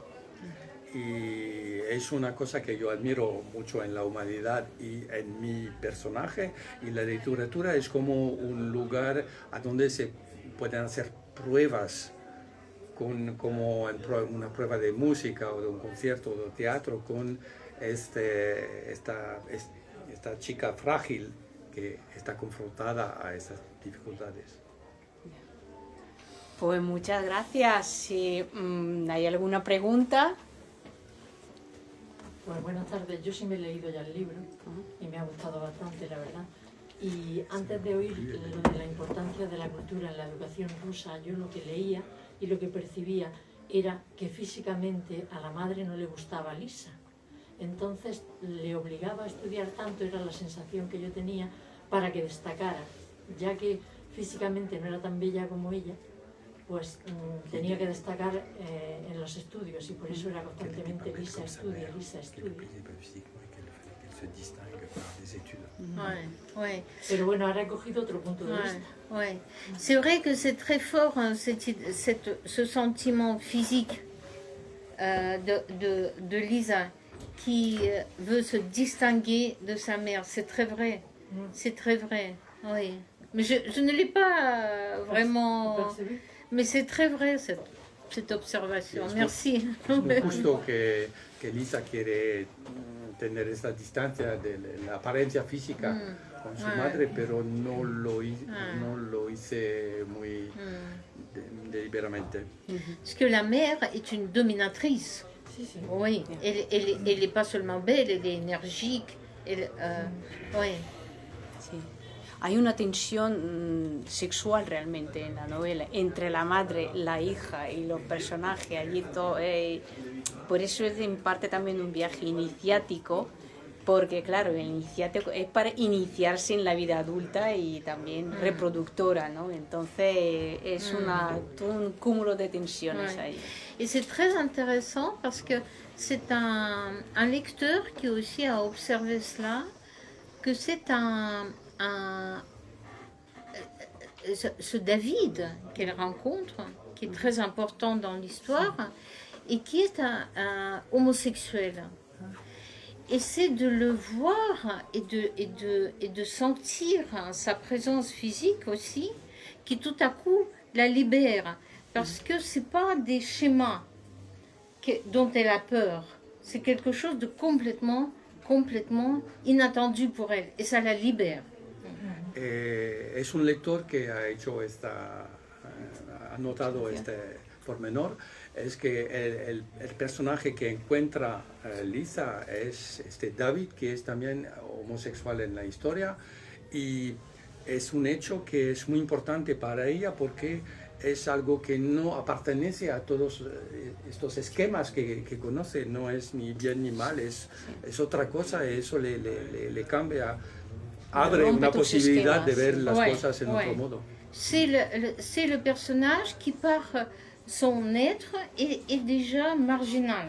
Speaker 2: Y es una cosa que yo admiro mucho en la humanidad y en mi personaje. Y la literatura es como un lugar a donde se pueden hacer pruebas, como una prueba de música o de un concierto o de teatro, con esta chica frágil que está confrontada a esas dificultades.
Speaker 3: Pues muchas gracias. Si hay alguna pregunta.
Speaker 5: Pues buenas tardes, yo sí me he leído ya el libro y me ha gustado bastante, la verdad. Y antes de oír lo de la importancia de la cultura en la educación rusa, yo lo que leía y lo que percibía era que físicamente a la madre no le gustaba Lisa. Entonces le obligaba a estudiar tanto, era la sensación que yo tenía, para que destacara, ya que físicamente no era tan bella como ella, pues tenía que destacar en los estudios y por eso era constantemente Lisa estudia, Lisa estudia.
Speaker 1: Ouais.
Speaker 5: Pero bueno, ahora he cogido otro punto de vista.
Speaker 1: Ouais. C'est vrai que c'est très fort, hein, ce sentiment physique de Lisa qui veut se distinguer de sa mère. C'est très vrai. C'est très vrai. Oui. Mais je ne l'ai pas vraiment...
Speaker 5: Percibí.
Speaker 1: Mais c'est très vrai cette observation. Merci.
Speaker 2: Es muy justo que Lisa quiere tener esta distancia de la apariencia física con su madre, pero no lo hice muy deliberadamente.
Speaker 1: Parce que la mère est une dominatrice.
Speaker 5: Sí, sí.
Speaker 1: Oui, elle n'est pas seulement belle, elle est énergique. Oui.
Speaker 3: Sí. Hay una tensión sexual realmente en la novela entre la madre, la hija y los personajes. Allí por eso es en parte también un viaje iniciático, porque claro, el iniciático es para iniciarse en la vida adulta y también reproductora, ¿no? Entonces es todo un cúmulo de tensiones ahí.
Speaker 1: Et c'est très intéressant parce que c'est un lecteur qui aussi a observé cela, que c'est ce David qu'elle rencontre, qui est très important dans l'histoire, et qui est un homosexuel. Et c'est de le voir et de sentir sa présence physique aussi, qui tout à coup la libère. Parce que ce n'est pas des schémas dont elle a peur. C'est quelque chose de complètement inattendu pour elle. Et ça la libère.
Speaker 2: Es un lector que ha hecho ha notado este pormenor, es que el personaje que encuentra Lisa es David, que es también homosexual en la historia, y es un hecho que es muy importante para ella porque es algo que no apartenece a todos estos esquemas que conoce, no es ni bien ni mal, es otra cosa, eso le cambia, abre
Speaker 3: rompe
Speaker 2: una
Speaker 3: tus
Speaker 2: posibilidad de
Speaker 3: esquemas,
Speaker 2: ver
Speaker 3: sí.
Speaker 2: las
Speaker 1: Ouais,
Speaker 2: cosas en
Speaker 1: ouais.
Speaker 2: otro modo.
Speaker 1: C'est le personnage qui, par son être, est déjà marginal.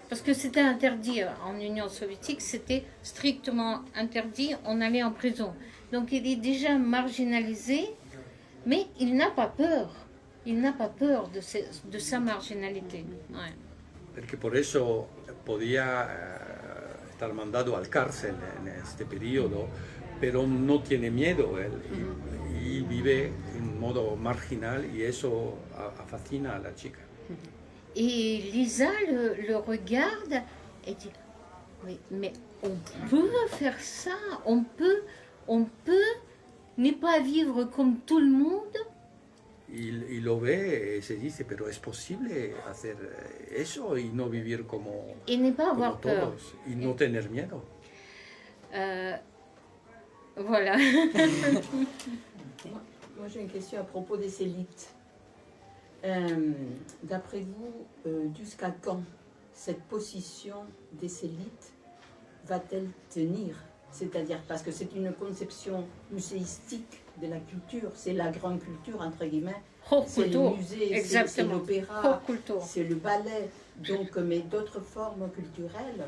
Speaker 1: Parce que c'était interdit en Union soviétique, c'était strictement interdit, on allait en prison. Donc il est déjà marginalisé, mais il n'a pas peur. Il n'a pas peur de sa marginalité. Ouais.
Speaker 2: Porque por eso podía estar mandado al cárcel en este periodo, pero no tiene miedo él y vive en modo marginal y eso fascina a la chica.
Speaker 1: Et Lisa le regarde et dit mais on peut faire ça, on peut ne pas vivre comme tout le monde.
Speaker 2: Y lo ve y se dice, pero es posible hacer eso y no vivir como,
Speaker 1: Et ne pas
Speaker 2: como
Speaker 1: avoir peur.
Speaker 2: todos y no tener miedo.
Speaker 1: Voilà.
Speaker 6: Moi, j'ai une question à propos des élites. D'après vous, jusqu'à quand cette position des élites va-t-elle tenir? C'est-à-dire, parce que c'est une conception muséistique de la culture, c'est la grande culture, entre guillemets, c'est le
Speaker 1: Hochkultur.
Speaker 6: musée, c'est
Speaker 1: Exactement.
Speaker 6: l'opéra,
Speaker 1: Hochkultur.
Speaker 6: c'est le ballet. Donc, mais d'autres formes culturelles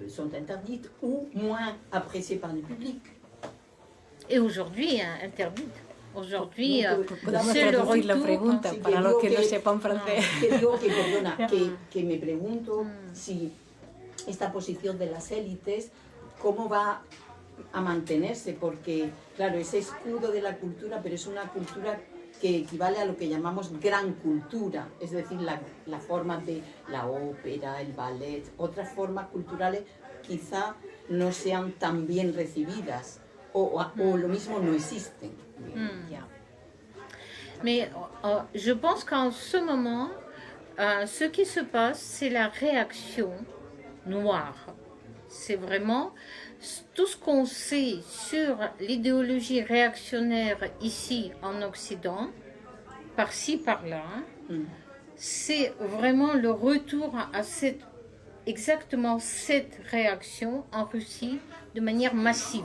Speaker 6: sont interdites ou moins appréciées par le public.
Speaker 1: Et aujourd'hui, interdite. Aujourd'hui,
Speaker 6: Donc,
Speaker 3: Podemos
Speaker 1: c'est le
Speaker 3: traducir la
Speaker 1: retour.
Speaker 3: pregunta
Speaker 6: Sí,
Speaker 3: para
Speaker 6: que
Speaker 3: los
Speaker 6: digo
Speaker 3: que no
Speaker 6: que-
Speaker 3: sepan francés.
Speaker 6: Que digo que, perdona, que me pregunto si esta posición de las élites, cómo va a mantenerse, porque, claro, ese escudo de la cultura, pero es una cultura que equivale a lo que llamamos gran cultura, es decir, la forma de la ópera, el ballet, otras formas culturales quizá no sean tan bien recibidas, o lo mismo no existen.
Speaker 3: Ya.
Speaker 1: Mais je pense qu'en ce moment, ce qui se passe, c'est la réaction noire. C'est vraiment tout ce qu'on sait sur l'idéologie réactionnaire ici en Occident, par-ci, par-là. C'est vraiment le retour à exactement cette réaction en Russie de manière massive.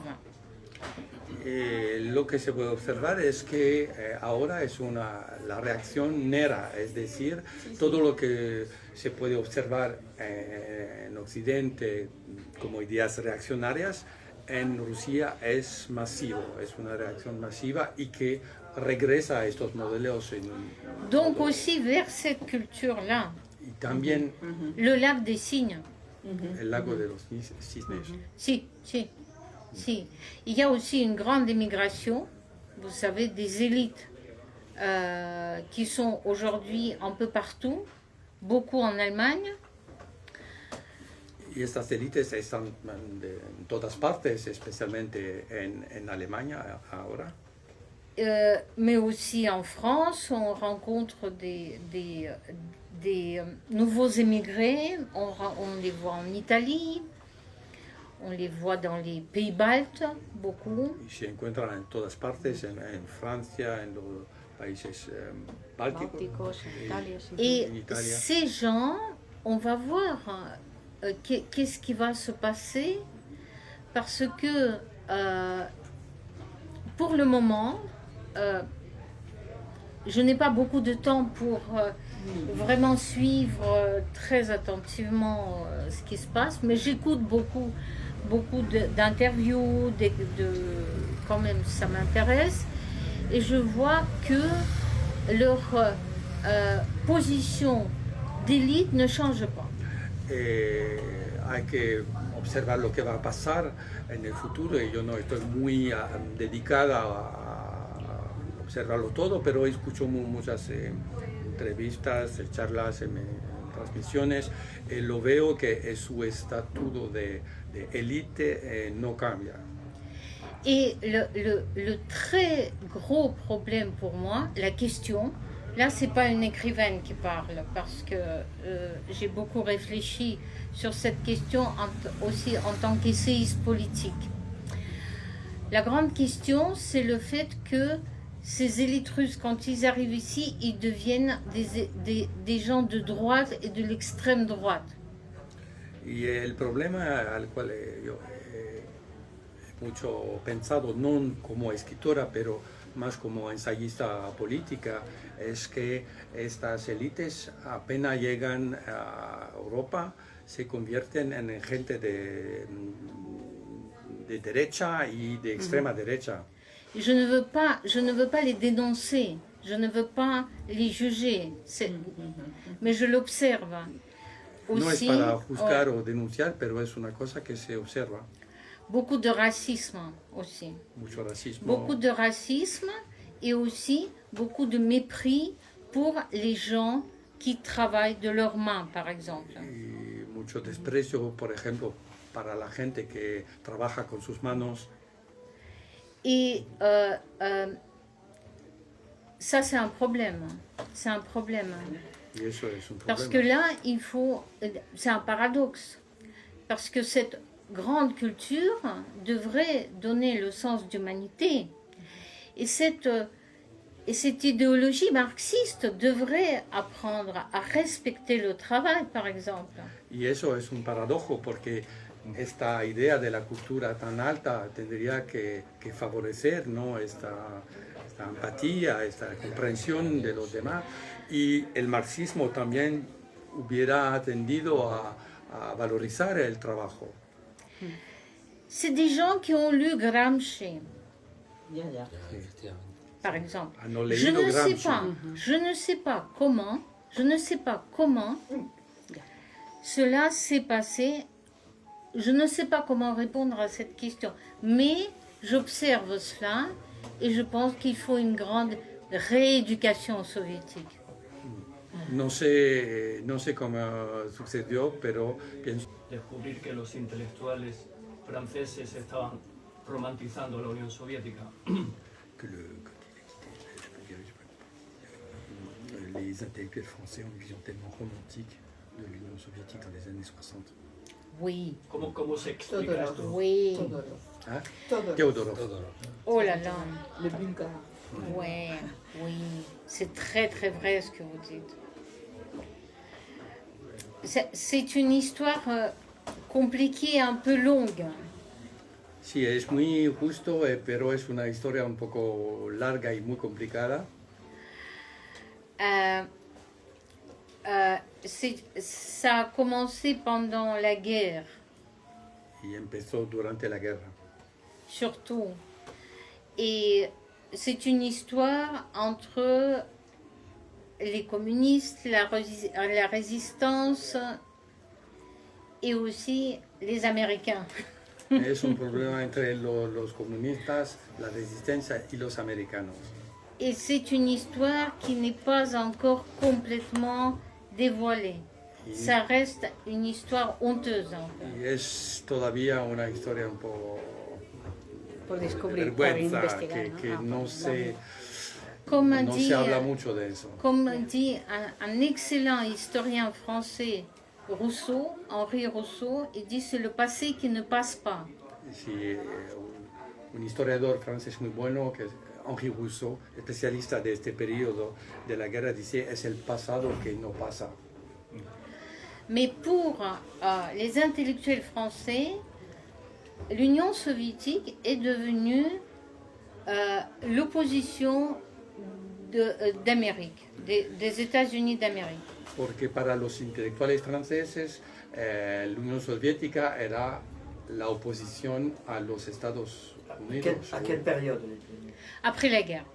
Speaker 2: Lo que se puede observar es que ahora es la reacción nera, es decir, todo lo que se puede observar en Occidente como ideas reaccionarias, en Rusia es masivo, es una reacción masiva y que regresa a estos modelos.
Speaker 1: Donc aussi vers cette culture-là,
Speaker 2: Y también
Speaker 1: le lac des cygnes.
Speaker 2: el lago de los cisnes.
Speaker 1: Si, si, si. Il y a aussi une grande émigration, vous savez, des élites qui sont aujourd'hui un peu partout, beaucoup en Allemagne,
Speaker 2: Y estas élites están en todas partes, especialmente en Alemania ahora.
Speaker 1: mais aussi en France. On rencontre des nouveaux émigrés, on les voit en Italie, on les voit dans les pays baltes, beaucoup.
Speaker 2: Y se encuentran en todas partes, en Francia, en los países bálticos.
Speaker 3: Bálticos, en Italia, sí.
Speaker 1: Et
Speaker 2: En Italie.
Speaker 1: ces gens, on va voir qu'est-ce qui va se passer, parce que pour le moment, je n'ai pas beaucoup de temps pour vraiment suivre très attentivement ce qui se passe, mais j'écoute beaucoup d'interviews, quand même ça m'intéresse, et je vois que leur position d'élite ne change pas.
Speaker 2: Hay que observar lo que va a pasar en el futuro y yo no estoy muy dedicada a observarlo todo, pero escucho muchas entrevistas, charlas, transmisiones, lo veo que su estatuto de élite no cambia.
Speaker 1: Et le très gros problème pour moi, la question, là c'est pas une écrivaine qui parle, parce que j'ai beaucoup réfléchi sur cette question aussi en tant qu'essayiste politique. La grande question, c'est le fait que ces élites russes, quand ils arrivent ici, ils deviennent des gens de droite et de l'extrême droite.
Speaker 2: Y el problema al cual yo he mucho pensado, no como escritora, pero más como ensayista política, es que estas élites apenas llegan a Europa, se convierten en gente de derecha y de extrema derecha.
Speaker 1: Et je ne veux pas les dénoncer, je ne veux pas les juger, mais je l'observe.
Speaker 2: No es
Speaker 1: Aussi,
Speaker 2: para juzgar o denunciar, pero es una cosa que se observa.
Speaker 1: beaucoup de racisme aussi.
Speaker 2: Mucho racismo.
Speaker 1: Beaucoup de racisme et aussi beaucoup de mépris pour les gens qui travaillent de leurs mains, par exemple.
Speaker 2: Y mucho desprecio, por ejemplo, para la gente que trabaja con sus manos.
Speaker 1: Et ça, c'est un problème. C'est un problème.
Speaker 2: Y eso es un
Speaker 1: Parce que
Speaker 2: problema.
Speaker 1: là, c'est un paradoxe. Parce que cette grande culture devrait donner le sens d'humanité. Et cette idéologie marxiste devrait apprendre à respecter le travail, par exemple.
Speaker 2: Y eso es un paradojo porque esta idea de la cultura tan alta tendría que favorecer, ¿no? esta empatía, esta comprensión de los demás. Y el marxismo también hubiera tendido a valorizar el trabajo.
Speaker 1: C'est des gens qui ont lu Gramsci,
Speaker 6: Ya, ya.
Speaker 1: par exemple.
Speaker 2: Han
Speaker 1: Je
Speaker 2: leído
Speaker 1: ne sais
Speaker 2: Gramsci.
Speaker 1: pas, je ne sais pas comment cela s'est passé. Je ne sais pas comment répondre à cette question, mais j'observe cela et je pense qu'il faut une grande rééducation soviétique.
Speaker 2: No sé cómo sucedió, pero pienso
Speaker 7: descubrir que los intelectuales franceses estaban romantizando la Unión Soviética.
Speaker 2: que les intellectuels français ont une vision tellement romantique de l'Union soviétique dans les années 60.
Speaker 1: Oui,
Speaker 7: ¿Cómo se explica
Speaker 6: Todorov.
Speaker 7: esto?
Speaker 1: oui.
Speaker 6: Todorov.
Speaker 2: Hein?
Speaker 6: Todorov.
Speaker 2: Théodorov.
Speaker 1: Oh là là.
Speaker 6: Le bulgare.
Speaker 1: Ouais, oui. C'est très très vrai ce que vous dites. C'est une histoire compliquée, un peu longue.
Speaker 2: Sí, es muy justo, pero es una historia un poco larga y muy complicada.
Speaker 1: Ça a commencé pendant la guerre,
Speaker 2: Y empezó durante la guerra.
Speaker 1: surtout. Et c'est une histoire entre les communistes, la résistance et aussi les Américains.
Speaker 2: Es un problema entre los comunistas, la resistencia y los americanos.
Speaker 1: Et c'est une histoire qui n'est pas encore complètement dévoilée. Ça reste une histoire honteuse. En fait.
Speaker 2: Y es todavía una historia un poco
Speaker 3: Por descubrir, por
Speaker 2: vergüenza,
Speaker 3: investigar.
Speaker 2: que
Speaker 3: Ah,
Speaker 2: no
Speaker 3: vale.
Speaker 2: se,
Speaker 1: Comme
Speaker 2: no
Speaker 1: dit,
Speaker 2: se habla mucho de eso.
Speaker 1: comme dit un excellent historien français, Rousseau, Henri Rousseau, il dit c'est le passé qui ne passe pas.
Speaker 2: Sí, un historiador francés muy bueno, que es Henri Rousseau, especialista de este periodo de la guerra, dice es el pasado que no pasa.
Speaker 1: Mais pour les intellectuels français, l'Union soviétique est devenue l'opposition d'Amérique, des États-Unis d'Amérique.
Speaker 2: Porque para los intelectuales franceses, la Unión Soviética era la oposición a los Estados Unidos.
Speaker 8: À quelle période?
Speaker 1: Après la guerre.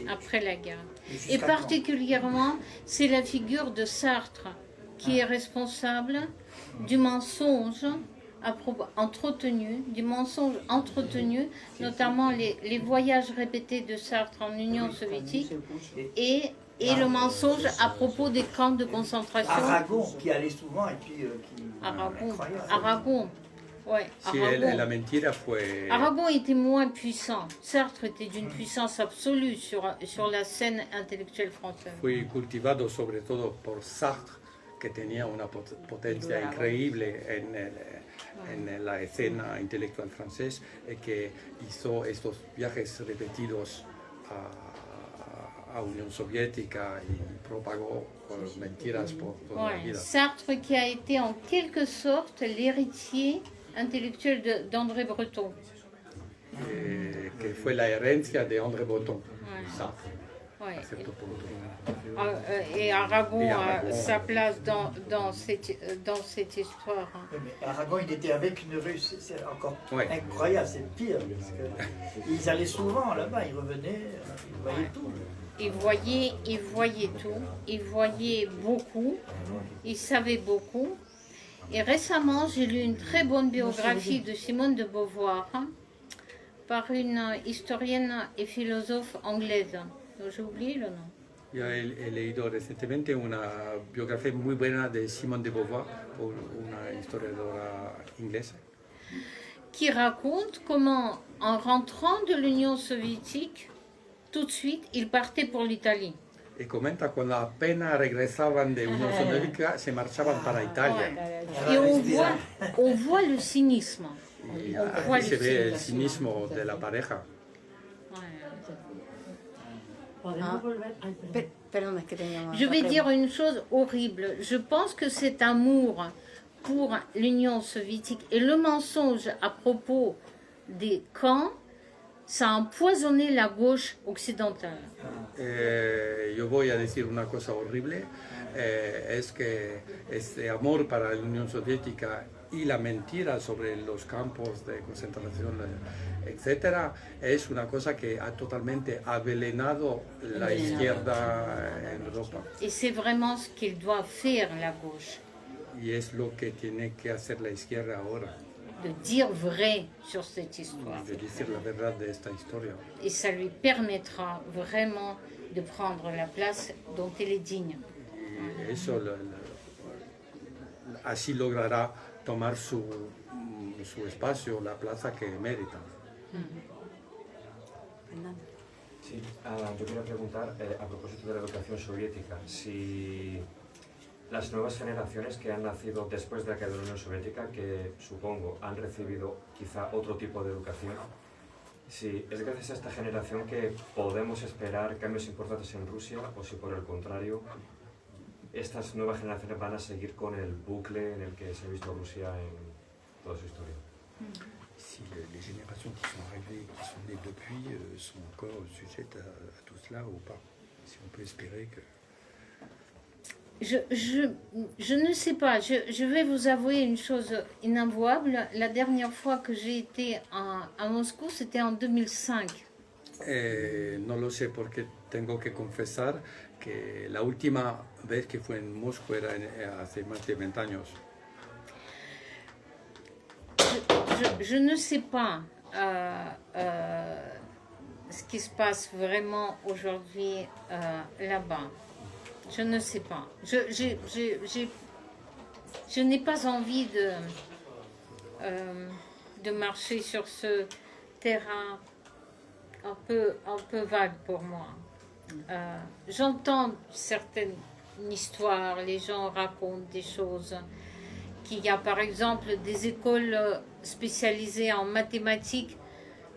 Speaker 1: Après la guerre. Et particulièrement, c'est la figure de Sartre qui est responsable du mensonge entretenu, notamment les voyages répétés de Sartre en Union soviétique et le mensonge à propos des camps de concentration.
Speaker 8: Aragon, qui allait souvent et puis qui...
Speaker 1: Aragon. Ouais,
Speaker 2: Sí, la mentira fue...
Speaker 1: Aragon était moins puissant. Sartre était d'une puissance absolue sur la scène intellectuelle française.
Speaker 2: Fue cultivado sobre todo por Sartre, que tenía una potencia increíble en la escena intelectual francés, que hizo estos viajes repetidos a Unión Soviética y propagó mentiras por toda la
Speaker 1: Ouais,
Speaker 2: vida.
Speaker 1: Sartre qui a été en quelque sorte l'héritier intellectuel d'André Breton.
Speaker 2: Que fue la herencia de André Breton.
Speaker 1: Ouais.
Speaker 2: Sartre,
Speaker 1: Ouais.
Speaker 2: a cierto punto.
Speaker 1: Et Aragon
Speaker 2: Et
Speaker 1: a
Speaker 2: Aragon.
Speaker 1: sa place dans cette histoire.
Speaker 8: Oui, mais Aragon, il était avec une Russe, c'est encore
Speaker 2: Ouais.
Speaker 8: incroyable, c'est pire. Parce que ils allaient souvent là-bas, ils revenaient, ils voyaient tout.
Speaker 1: Il voyait tout, il voyait beaucoup, il savait beaucoup. Et récemment, j'ai lu une très bonne biographie de Simone de Beauvoir par une historienne et philosophe anglaise. Donc, j'ai oublié le nom.
Speaker 2: Yo he leído recientemente una biografía muy buena de Simone de Beauvoir, por una historiadora inglesa,
Speaker 1: Qui raconte comment, en rentrant de l'Union soviétique, tout de suite, il partait pour l'Italie.
Speaker 2: y comenta cuando apenas regresaban de Unión Soviética se marchaban para Italia.
Speaker 1: Et on voit le cynisme.
Speaker 2: Y
Speaker 1: On voit
Speaker 2: ahí se ve el
Speaker 1: le
Speaker 2: cinismo de la pareja.
Speaker 5: Podemos volver. Ay, perdón.
Speaker 3: Perdón, es que tenía una
Speaker 1: Je vais
Speaker 3: otra
Speaker 1: dire une chose horrible. Je pense que cet amour pour l'Union soviétique et le mensonge à propos des camps, ça a empoisonné la gauche occidentale.
Speaker 2: Yo voy a decir una cosa horrible, es que este amor para la Unión Soviética y la mentira sobre los campos de concentración, etcétera, es una cosa que ha totalmente avelenado la izquierda en Europa.
Speaker 1: Et c'est vraiment ce qu'il doit faire la gauche,
Speaker 2: Y es lo que tiene que hacer la izquierda ahora,
Speaker 1: de dire vrai sur cette histoire.
Speaker 2: de decir la verdad de esta historia.
Speaker 1: Et ça lui permettra vraiment de prendre la place dont elle est digne.
Speaker 2: Y eso así logrará tomar su espacio, la plaza que merita.
Speaker 9: Sí, yo quería preguntar, a propósito de la educación soviética, si las nuevas generaciones que han nacido después de la caída de la Unión Soviética, que supongo han recibido quizá otro tipo de educación, si es gracias a esta generación que podemos esperar cambios importantes en Rusia o si por el contrario estas nuevas generaciones van a seguir con el bucle en el que se ha visto Rusia en toda su historia.
Speaker 2: Si les générations qui sont arrivées, qui sont nées depuis, sont encore sujettes à tout cela ou pas. Si on peut espérer que...
Speaker 1: Je ne sais pas, je vais vous avouer une chose inavouable. La dernière fois que j'ai été à Moscou, c'était en 2005.
Speaker 2: No lo sé porque tengo que confesar que la última vez que fui en Moscú era hace más de 20 años.
Speaker 1: Je ne sais pas ce qui se passe vraiment aujourd'hui là-bas. Je ne sais pas. Je n'ai pas envie de marcher sur ce terrain un peu vague pour moi. J'entends certaines histoires, les gens racontent des choses, qu'il y a par exemple des écoles spécialisées en mathématiques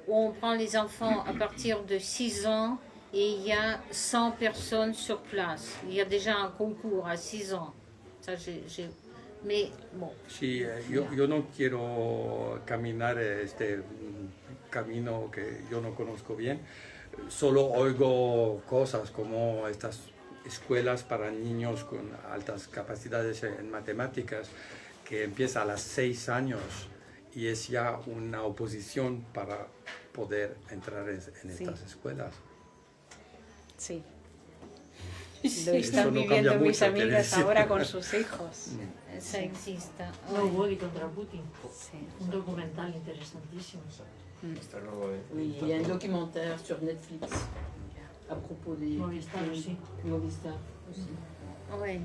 Speaker 1: où on prend les enfants à partir de 6 ans et il y a 100 personnes sur place. Il y a déjà un concours à 6 ans. Ça, mais bon.
Speaker 2: Sí, yo no quiero caminar este camino que yo no conozco bien. Solo oigo cosas como estas escuelas para niños con altas capacidades en matemáticas que empieza a los 6 años y es ya una oposición para poder entrar en estas escuelas.
Speaker 3: Sí.
Speaker 1: Sí.
Speaker 3: Lo están
Speaker 2: no
Speaker 3: viviendo
Speaker 2: cambia
Speaker 3: mis
Speaker 2: mucho, quiere
Speaker 3: amigas
Speaker 2: decir.
Speaker 3: ahora con sus hijos.
Speaker 1: Ça existe.
Speaker 5: No Body contra Putin.
Speaker 3: Sí.
Speaker 5: Un documental interesantísimo.
Speaker 6: Oui, il y a un documentaire sur Netflix à propos des
Speaker 5: Movistar aussi.
Speaker 6: Movistar aussi.
Speaker 1: Oui.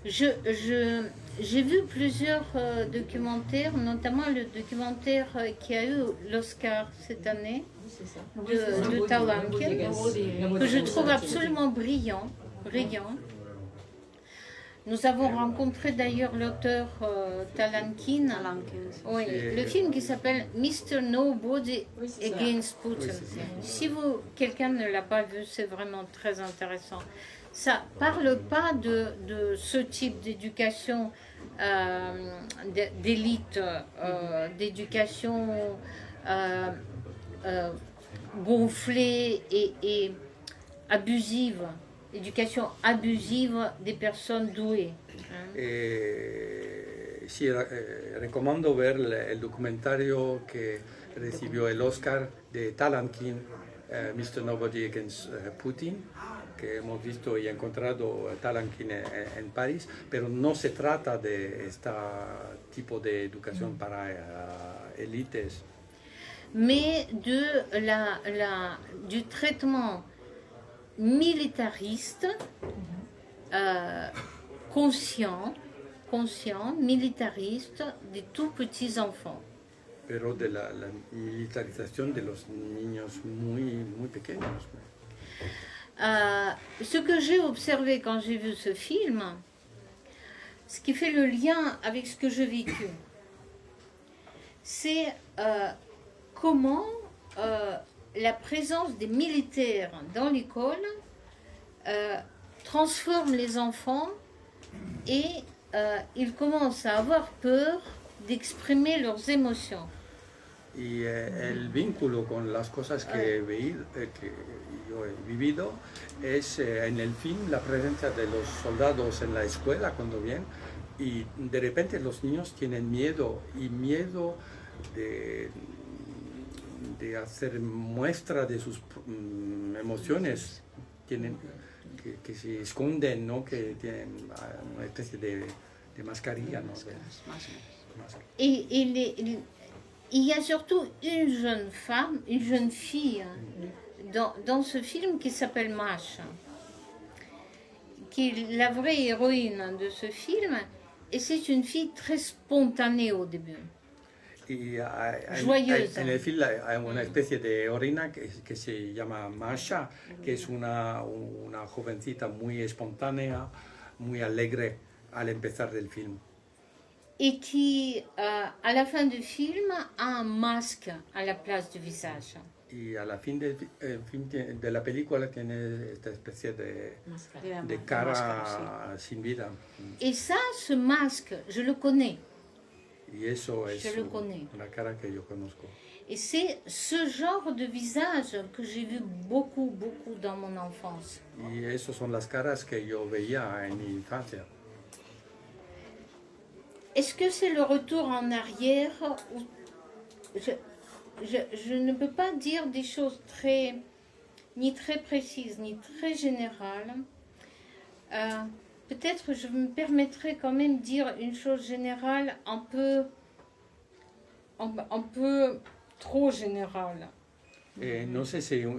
Speaker 1: J'ai vu plusieurs documentaires, notamment le documentaire qui a eu l'Oscar cette année
Speaker 6: C'est ça.
Speaker 1: de Talanque, que je trouve absolument brillant. Nous avons rencontré d'ailleurs l'auteur Talankin. Oui, le film qui s'appelle Mr. Nobody Against Putin. Si quelqu'un ne l'a pas vu, c'est vraiment très intéressant. Ça parle pas de ce type d'éducation d'élite, d'éducation gonflée et abusive. Éducation abusive des personnes douées.
Speaker 2: Sí, recomiendo ver el documentario que recibió el Oscar de Talankin, Mr. Nobody Against Putin, que hemos visto y encontrado Talankin en París, pero no se trata de este tipo de educación para élites.
Speaker 1: Mais du traitement militariste, conscient, militariste de tout petits enfants.
Speaker 2: Pero de la militarización de los niños muy pequeños.
Speaker 1: Ce que j'ai observé quand j'ai vu ce film, ce qui fait le lien avec ce que j'ai vécu, c'est comment la présence des militaires dans l'école transforme les enfants et ils commencent à avoir peur d'exprimer leurs émotions.
Speaker 2: Y el vínculo con las cosas que yo he vivido es en el film la presencia de los soldados en la escuela cuando vienen y de repente los niños tienen miedo y miedo de hacer muestra de sus emociones, tienen que se esconden, ¿no? Que tienen una especie de mascarilla, ¿no?
Speaker 1: Et il y a surtout une jeune femme, une jeune fille dans ce film qui s'appelle Masha, qui est la vraie héroïne de ce film, et c'est une fille très spontanée au début.
Speaker 2: Y
Speaker 1: Joyeuse.
Speaker 2: en el film hay una especie de heroína que se llama Masha, que es una jovencita muy espontánea, muy alegre al empezar del film.
Speaker 1: Et qui, à la fin du film, a un masque à la place du visage.
Speaker 2: Y a la fin del film de la película tiene esta especie de cara sin vida.
Speaker 1: Et ça, ce masque, je le connais.
Speaker 2: Y eso es
Speaker 1: Je le connais.
Speaker 2: una cara que yo conozco.
Speaker 1: Et c'est ce genre de visage que j'ai vu beaucoup dans mon enfance.
Speaker 2: Y esas son las caras que yo veía en mi infancia.
Speaker 1: Est-ce que c'est le retour en arrière ou je ne peux pas dire des choses ni très précises, ni très générales. Peut-être je me permettrai quand même dire une chose générale un peu trop générale.
Speaker 2: No sé si un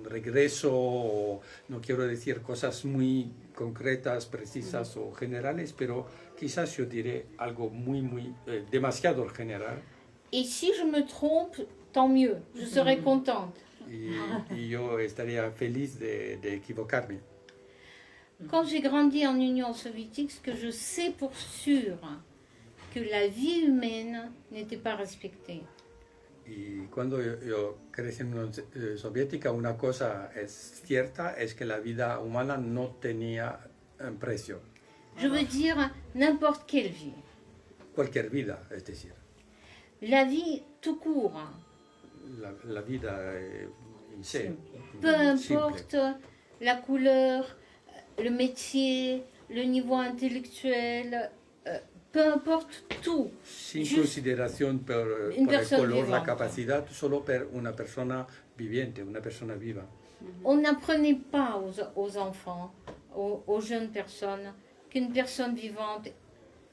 Speaker 2: regreso, no quiero decir cosas muy concretas, precisas o generales, pero quizás yo diré algo demasiado general.
Speaker 1: Et si je me trompe, tant mieux, je serai contente.
Speaker 2: Y yo estaría feliz de equivocarme.
Speaker 1: Quand j'ai grandi en Union soviétique, ce que je sais pour sûr, que la vie humaine n'était pas respectée.
Speaker 2: Y cuando yo crecí en la Unión Soviética, una cosa es cierta, es que la vida humana no tenía un precio.
Speaker 1: Je veux dire n'importe quelle vie.
Speaker 2: Cualquier vida, es decir.
Speaker 1: La vie tout court.
Speaker 2: La vida en sí.
Speaker 1: Peu importe la couleur, le métier, le niveau intellectuel, peu importe tout.
Speaker 2: Sin consideración por el color, la capacidad, solo por una persona viviente, una persona viva.
Speaker 1: On n'apprenait pas aux enfants, aux jeunes personnes, qu'une personne vivante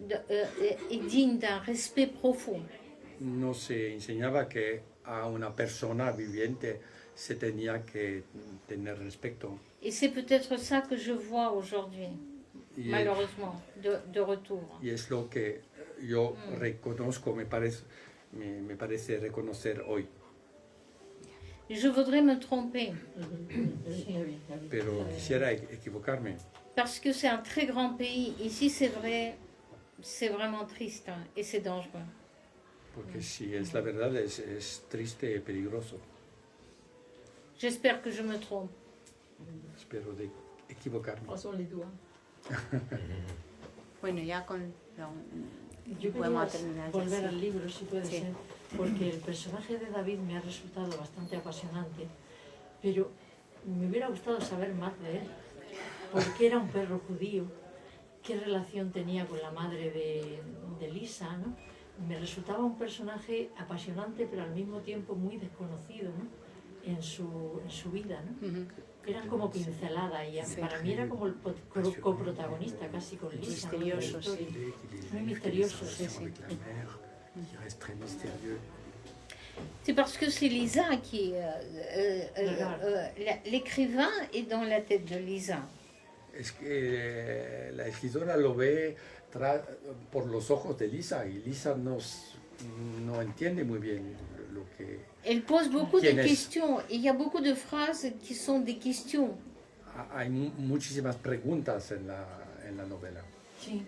Speaker 1: est digne d'un respect profond.
Speaker 2: No se enseñaba que a una persona viviente se tenía que tener respeto.
Speaker 1: Et c'est peut-être ça que je vois aujourd'hui, malheureusement, de retour.
Speaker 2: Y es lo que yo reconozco, me parece reconocer hoy.
Speaker 1: Je voudrais me tromper.
Speaker 2: Pero quisiera equivocarme.
Speaker 1: parce que c'est un très grand pays. Ici, c'est vrai, c'est vraiment triste hein, et c'est dangereux.
Speaker 2: Porque si es la verdad, es triste y peligroso.
Speaker 1: J'espère que je me trompe.
Speaker 2: Espero de equivocarme.
Speaker 6: Croisons les doigts.
Speaker 3: Bueno, ya con...
Speaker 5: Yo
Speaker 3: podemos
Speaker 5: quería
Speaker 3: terminar ya,
Speaker 5: volver
Speaker 3: sí.
Speaker 5: al libro, si puede
Speaker 3: Sí.
Speaker 5: ser, porque el personaje de David me ha resultado bastante apasionante, pero me hubiera gustado saber más de él. ¿Por qué era un perro judío? ¿Qué relación tenía con la madre de Lisa, ¿no? Me resultaba un personaje apasionante, pero al mismo tiempo muy desconocido, ¿no? en su vida, ¿no?
Speaker 3: Ujú.
Speaker 5: Eran como pinceladas y
Speaker 3: Sí.
Speaker 5: para mí era como el coprotagonista casi con Lisa. ¿no? de la
Speaker 3: Misterioso,
Speaker 5: historia.
Speaker 3: sí.
Speaker 5: Muy misterioso, sí,
Speaker 2: Avec la mère, qui reste très mystérieux.
Speaker 1: C'est parce que c'est Lisa qui... l'écrivain est dans la tête de Lisa.
Speaker 2: Es que la escritora lo ve por los ojos de Lisa y Lisa no entiende muy bien lo que...
Speaker 1: Elle pose beaucoup de
Speaker 2: ¿Quién es?
Speaker 1: questions. Et il y a beaucoup de phrases qui sont des questions.
Speaker 2: Hay muchísimas preguntas en la novela.
Speaker 5: Sí.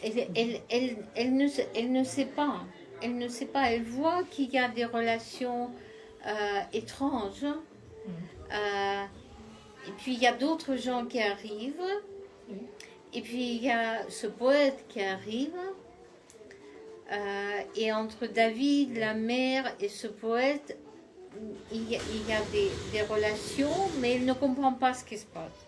Speaker 1: Elle ne sait pas. Elle ne sait pas. Elle voit qu'il y a des relations étranges. Et puis il y a d'autres gens qui arrivent. Et puis il y a ce poète qui arrive. Et entre David, la mère et ce poète, il y a des relations, mais elle ne comprend pas ce qui se passe.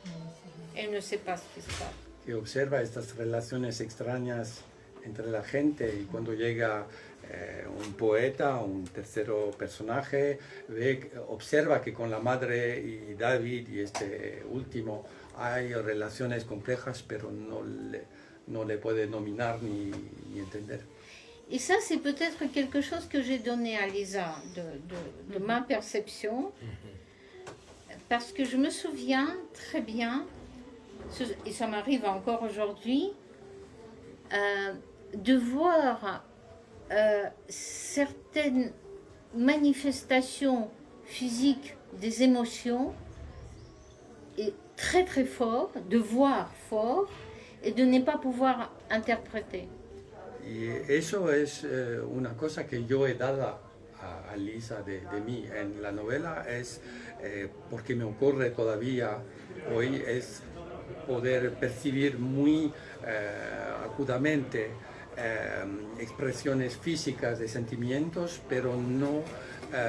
Speaker 1: Elle ne sait pas ce qui se passe.
Speaker 2: Que observa estas relaciones extrañas entre la gente y cuando llega un poeta, un tercero personaje, observa que con la madre y David y este último hay relaciones complejas, pero no le puede nominar ni entender.
Speaker 1: Et ça, c'est peut-être quelque chose que j'ai donné à Lisa, de ma perception, parce que je me souviens très bien, et ça m'arrive encore aujourd'hui, de voir certaines manifestations physiques des émotions, et très très fort, de voir fort, et de ne pas pouvoir interpréter.
Speaker 2: Y eso es una cosa que yo he dado a Lisa de mí en la novela, es porque me ocurre todavía hoy, es poder percibir muy acudamente expresiones físicas de sentimientos, pero no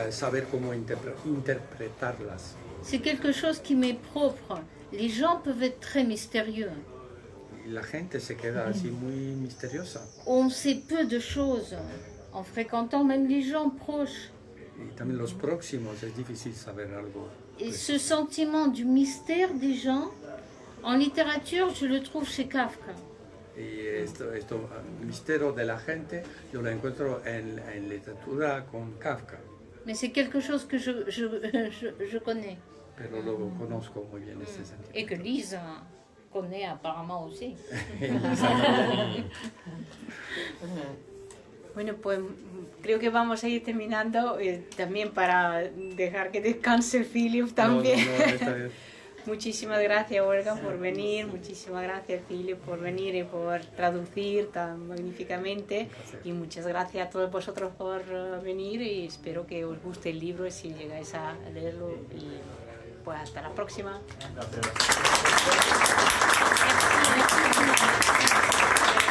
Speaker 2: saber cómo interpretarlas.
Speaker 1: C'est quelque chose qui m'est propre. Les gens peuvent être très mystérieux.
Speaker 2: Y la gente se queda así muy misteriosa.
Speaker 1: On sait peu de choses en fréquentant même les gens proches.
Speaker 2: Y también los próximos es difícil saber algo.
Speaker 1: Et ce sentiment du mystère des gens, en littérature, je le trouve chez Kafka.
Speaker 2: Y esto el misterio de la gente, yo lo encuentro en literatura con Kafka,
Speaker 1: Mais c'est quelque chose que je connais.
Speaker 2: pero lo conozco muy bien este sentido.
Speaker 1: Et que Lise connaît apparemment aussi.
Speaker 3: Bueno, pues creo que vamos a ir terminando también para dejar que descanse Philip también.
Speaker 2: No, esta vez.
Speaker 3: Muchísimas gracias, Olga, por venir. Muchísimas gracias, Philip, por venir y por traducir tan magníficamente. Y muchas gracias a todos vosotros por venir y espero que os guste el libro si llegáis a leerlo. Y pues hasta la próxima.
Speaker 8: Gracias.
Speaker 1: Merci.